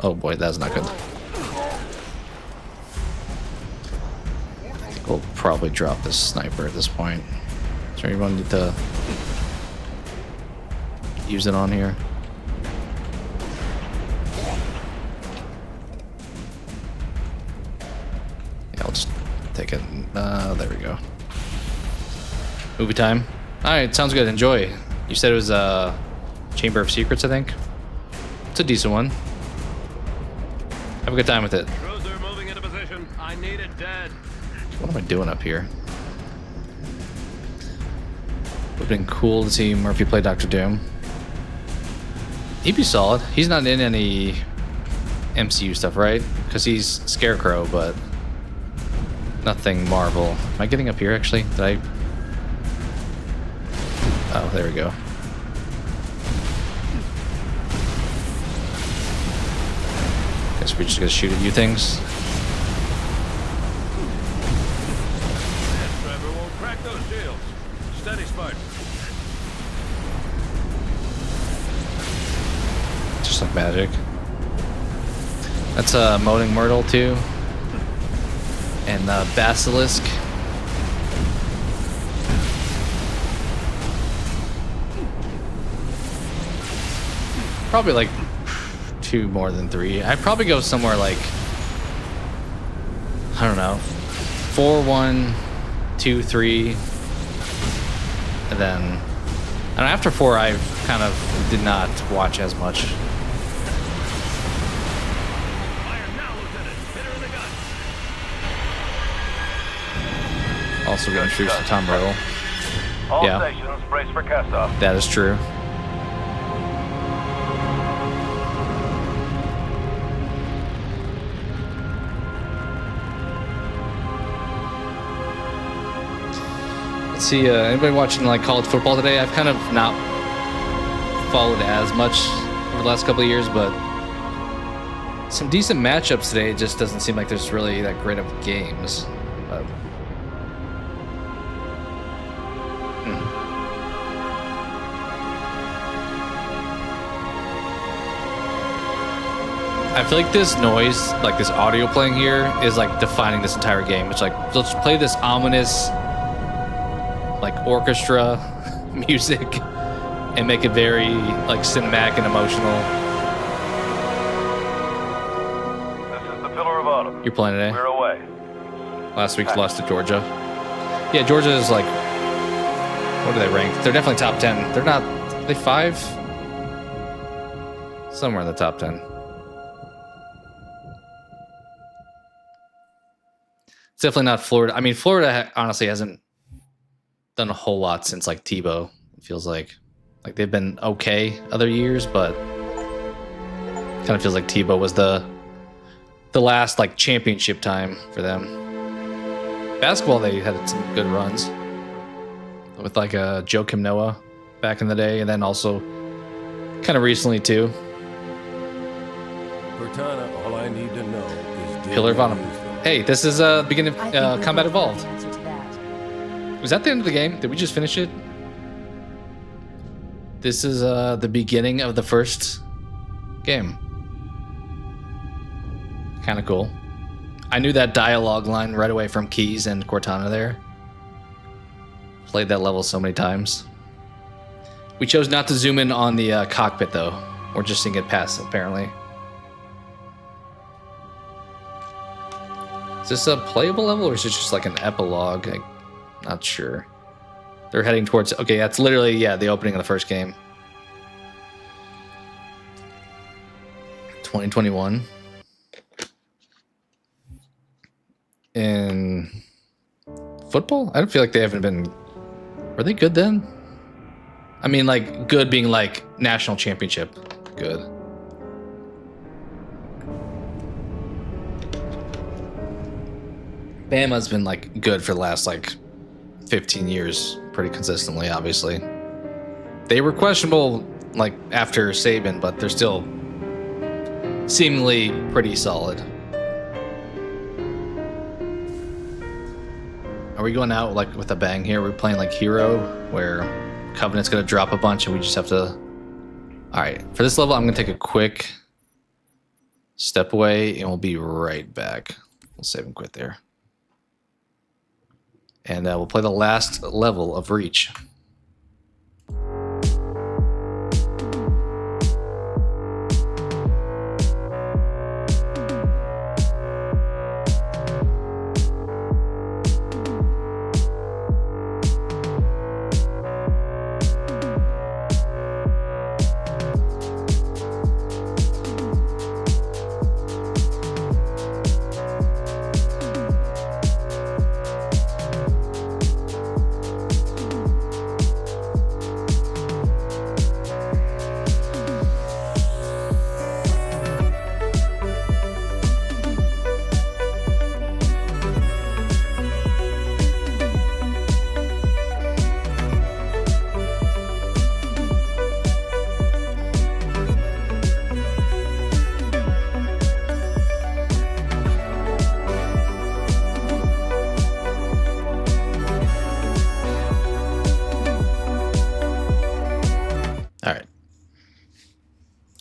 Oh boy, that's not good. I think we'll probably drop this sniper at this point. Is there anyone need to use it on here? Yeah, I'll just take it. There we go. Movie time. Alright, sounds good. Enjoy. You said it was Chamber of Secrets, I think. It's a decent one. Have a good time with it. Cruiser moving into position. I need it dead. What am I doing up here? Would have been cool to see Murphy play Doctor Doom. He'd be solid. He's not in any MCU stuff, right? Because he's Scarecrow, but nothing Marvel. Am I getting up here, actually? Did I... Oh, there we go. Guess we're just gonna shoot at you things. Driver won't crack those shields. Steady, Spartan. Just like magic. That's Moaning Myrtle too. And Basilisk. Probably like 2 more than 3. I'd probably go somewhere like, I don't know, 4, 1, 2, 3, and then after 4 I kind of did not watch as much. Also got introduced to Tom Riddle. All Yeah, stations brace for cast-off. that is true. Let's see, anybody watching like college football today? I've kind of not followed as much over the last couple of years, but some decent matchups today. It just doesn't seem like there's really that great of games. But, I feel like this noise, like this audio playing here, is like defining this entire game. It's like, let's play this ominous, like orchestra music and make it very like cinematic and emotional. This is the Pillar of Autumn. You're playing today? We're away. Last week's lost to Georgia. Yeah, Georgia is like, what are they ranked? They're definitely top 10. They're not, are they 5? Somewhere in the top 10. It's definitely not Florida. I mean, Florida honestly hasn't done a whole lot since like Tebow. It feels like they've been okay other years, but kind of feels like Tebow was the last like championship time for them. Basketball, they had some good runs with like Joakim Noah back in the day, and then also kind of recently too. Cortana, all I need to know is Pillar of Autumn. Hey, this is beginning of Combat Evolved. Was that the end of the game? Did we just finish it? This is the beginning of the first game. Kind of cool. I knew that dialogue line right away from Keys and Cortana there. Played that level so many times. We chose not to zoom in on the cockpit though. We're just seeing it pass apparently. Is this a playable level or is it just like an epilogue? I'm not sure. They're heading towards... Okay, that's literally, yeah, the opening of the first game. 2021. In football? I don't feel like they haven't been... Were they good then? I mean, like, good being like national championship. Good. Bama's been like good for the last like 15 years pretty consistently, obviously. They were questionable like after Saban, but they're still seemingly pretty solid. Are we going out like with a bang here? We're playing like Hero where Covenant's gonna drop a bunch and we just have to... Alright, for this level I'm gonna take a quick step away and we'll be right back. We'll save and quit there. And we'll play the last level of Reach.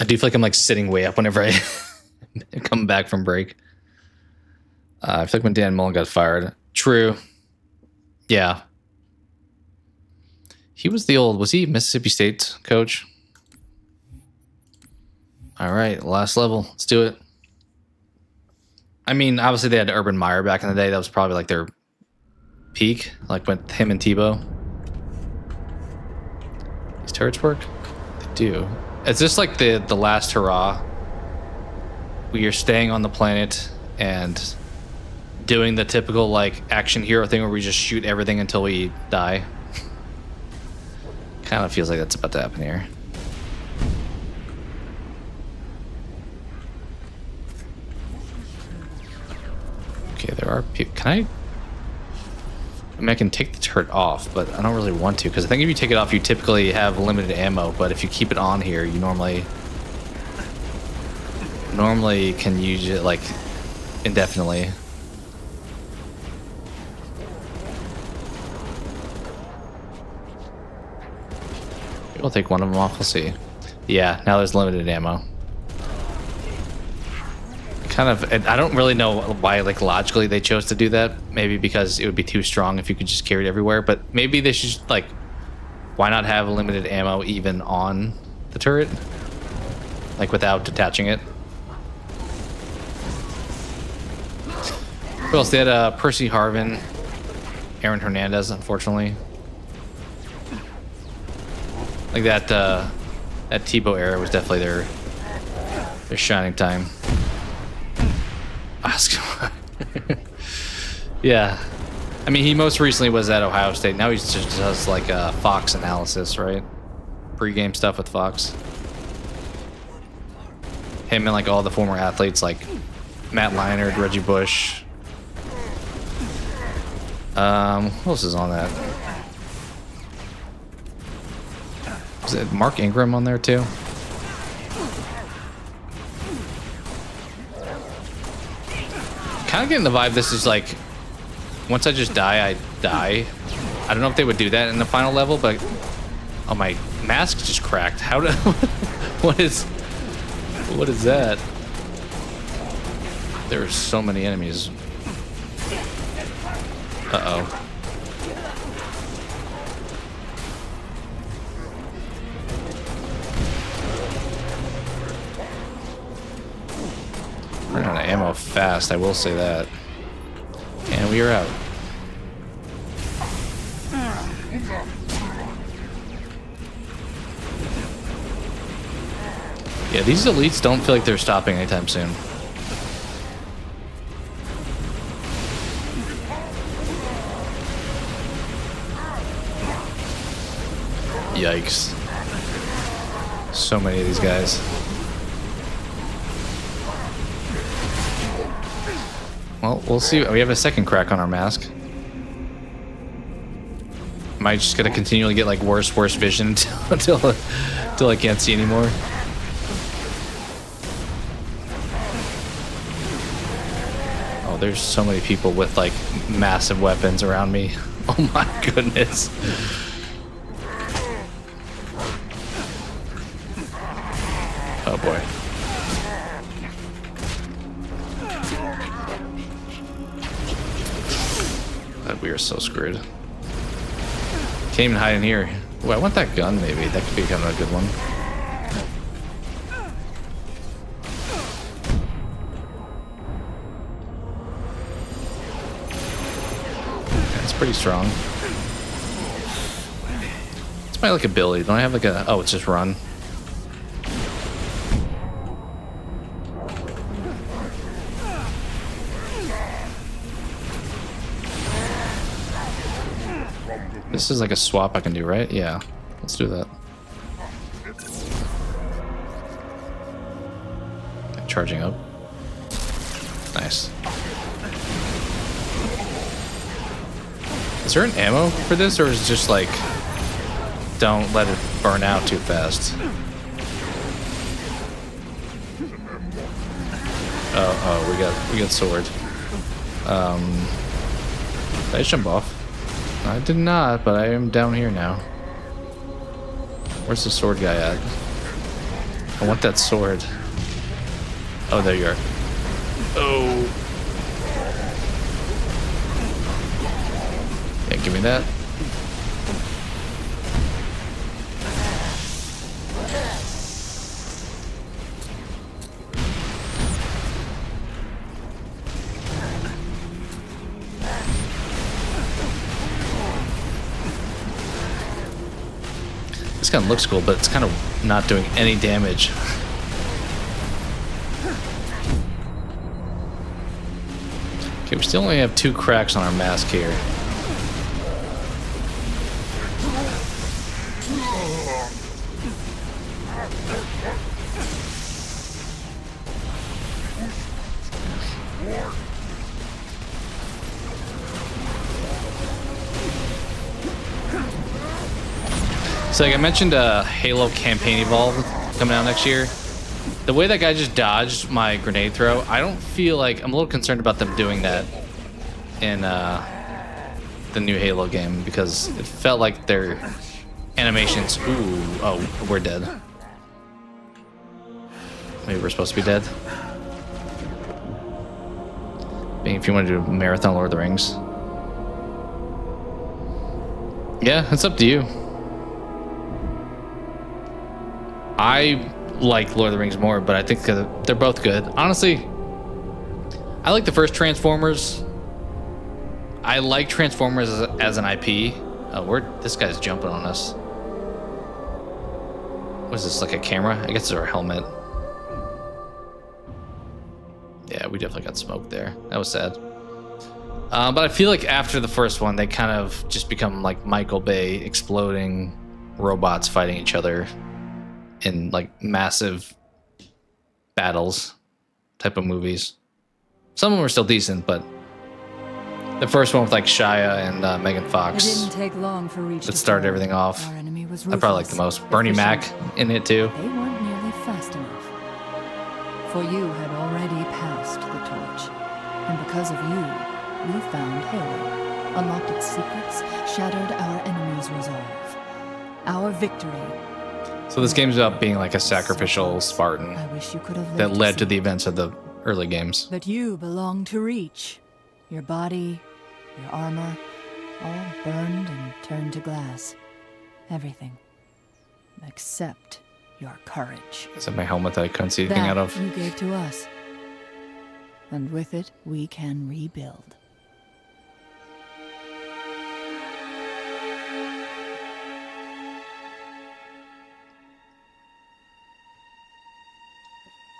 I do feel like I'm like sitting way up whenever I come back from break. I feel like when Dan Mullen got fired. True. Yeah. He was the old, was he Mississippi State coach? All right, last level. Let's do it. I mean, obviously they had Urban Meyer back in the day. That was probably like their peak, like with him and Tebow. These turrets work? They do. Is this like the last hurrah? We are staying on the planet and doing the typical like action hero thing where we just shoot everything until we die. Kind of feels like that's about to happen here. Okay, there are people. Can I mean, I can take the turret off, but I don't really want to, because I think if you take it off, you typically have limited ammo, but if you keep it on here, you normally can use it, like, indefinitely. Maybe I'll take one of them off, we'll see. Yeah, now there's limited ammo. Kind of, I don't really know why, like, logically they chose to do that. Maybe because it would be too strong if you could just carry it everywhere. But maybe they should just, like, why not have limited ammo even on the turret, like without detaching it? Who else? They had Percy Harvin, Aaron Hernandez, unfortunately. Like that Tebow era was definitely their shining time. Yeah, I mean, he most recently was at Ohio State. Now he just does like Fox analysis, right? Pre-game stuff with Fox. Him and like all the former athletes like Matt Leinart, Reggie Bush. What else is on that? Is it Mark Ingram on there too? Kind of getting the vibe this is like, once I just die, I die. I don't know if they would do that in the final level, but oh, my mask just cracked. How do? What is that? There are so many enemies. Uh-oh. Running out of ammo fast, I will say that. And we are out. Yeah, these elites don't feel like they're stopping anytime soon. Yikes. So many of these guys. Well, we'll see. We have a second crack on our mask. Am I just gonna continually get like worse vision until I can't see anymore? Oh, there's so many people with like massive weapons around me. Oh my goodness. Oh boy. We are so screwed. Can't even hide in here. Ooh, I want that gun maybe. That could become a good one. That's pretty strong. It's my like ability. Don't I have like a... Oh, it's just run. This is like a swap I can do, right? Yeah. Let's do that. Okay, charging up. Nice. Is there an ammo for this, or is it just like don't let it burn out too fast? Oh, we got sword. Did I jump off? I did not, but I am down here now. Where's the sword guy at? I want that sword. Oh, there you are. Oh. Yeah, give me that. This gun looks cool, but it's kind of not doing any damage. Okay, we still only have 2 cracks on our mask here. So like I mentioned Halo Campaign Evolved coming out next year. The way that guy just dodged my grenade throw, I don't feel like... I'm a little concerned about them doing that in the new Halo game, because it felt like their animations... Ooh, oh, we're dead. Maybe we're supposed to be dead. Being if you want to do a marathon Lord of the Rings. Yeah, it's up to you. I like Lord of the Rings more, but I think they're both good. Honestly, I like the first Transformers. I like Transformers as an IP. Oh, this guy's jumping on us. What is this, like a camera? I guess it's our helmet. Yeah, we definitely got smoked there. That was sad. But I feel like after the first one, they kind of just become like Michael Bay exploding robots fighting each other in like massive battles type of movies. Some of them are still decent, but The first one with like Shia and Megan It Fox. didn't take long for Reach That to started fall. everything off. Our enemy was I probably like the ruthless, most. Bernie Mac efficient. in it too. They weren't nearly fast enough. For you had already passed the torch. And because of you, we found Halo, unlocked its secrets, shattered our enemy's resolve. Our victory. So this game's about being like a sacrificial Spartan I wish you could have that lived led see to the it. events of the early games. But you belong to Reach. Your body, your armor, all burned and turned to glass. Everything. Except your courage. Is that my helmet that I couldn't see anything That out of? you gave to us. And with it, we can rebuild.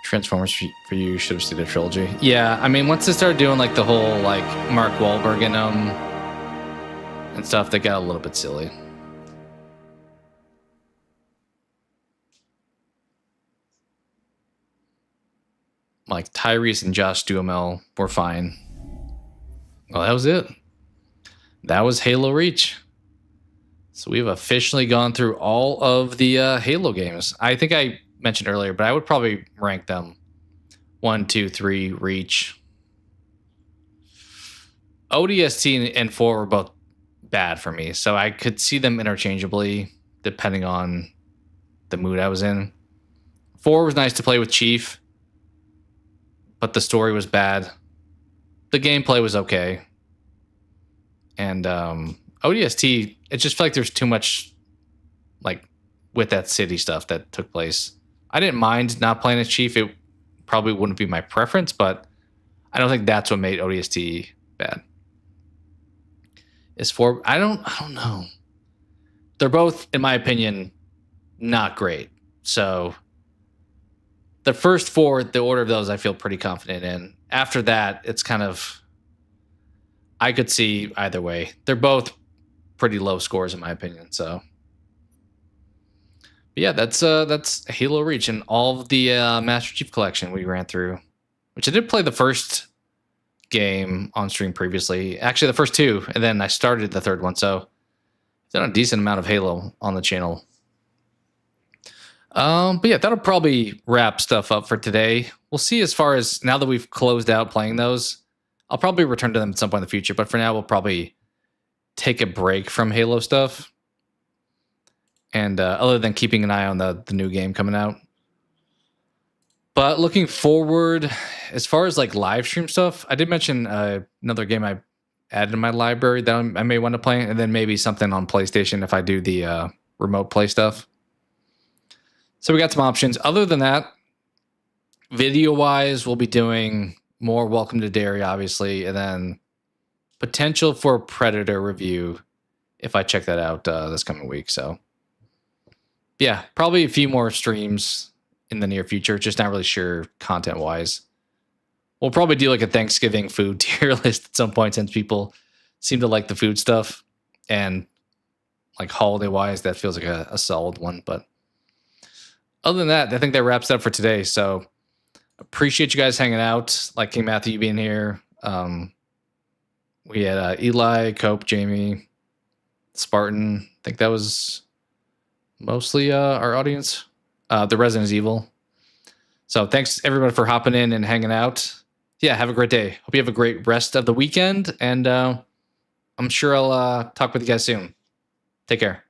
Transformers for you should have seen the trilogy. Yeah, I mean, once they started doing like the whole like Mark Wahlberg and stuff, they got a little bit silly. Like Tyrese and Josh Duhamel were fine. Well, that was it. That was Halo Reach. So we've officially gone through all of the Halo games. I think I mentioned earlier, but I would probably rank them 1, 2, 3, Reach. ODST and 4 were both bad for me, so I could see them interchangeably depending on the mood I was in. 4 was nice to play with Chief, but the story was bad. The gameplay was okay. And ODST, it just felt like there's too much like with that city stuff that took place. I didn't mind not playing as Chief. It probably wouldn't be my preference, but I don't think that's what made ODST bad. Is 4, I don't know. They're both, in my opinion, not great. So the first 4, the order of those I feel pretty confident in. After that, it's kind of, I could see either way. They're both pretty low scores in my opinion. So but yeah, that's Halo Reach and all of the Master Chief Collection we ran through, which I did play the first game on stream previously. Actually, the first 2, and then I started the third one. So I've done a decent amount of Halo on the channel. But yeah, that'll probably wrap stuff up for today. We'll see as far as now that we've closed out playing those. I'll probably return to them at some point in the future, but for now, we'll probably take a break from Halo stuff. And other than keeping an eye on the new game coming out. But looking forward, as far as like live stream stuff, I did mention another game I added in my library that I may want to play, and then maybe something on PlayStation if I do the remote play stuff. So we got some options. Other than that, video-wise, we'll be doing more Welcome to Derry, obviously, and then potential for a Predator review if I check that out this coming week. So yeah, probably a few more streams in the near future. Just not really sure content-wise. We'll probably do like a Thanksgiving food tier list at some point since people seem to like the food stuff. And like holiday-wise, that feels like a solid one. But other than that, I think that wraps it up for today. So appreciate you guys hanging out. Like King Matthew being here. We had Eli, Cope, Jamie, Spartan. I think that was mostly our audience. The Resident Evil. So thanks everybody for hopping in and hanging out. Yeah, have a great day. Hope you have a great rest of the weekend. And I'm sure I'll talk with you guys soon. Take care.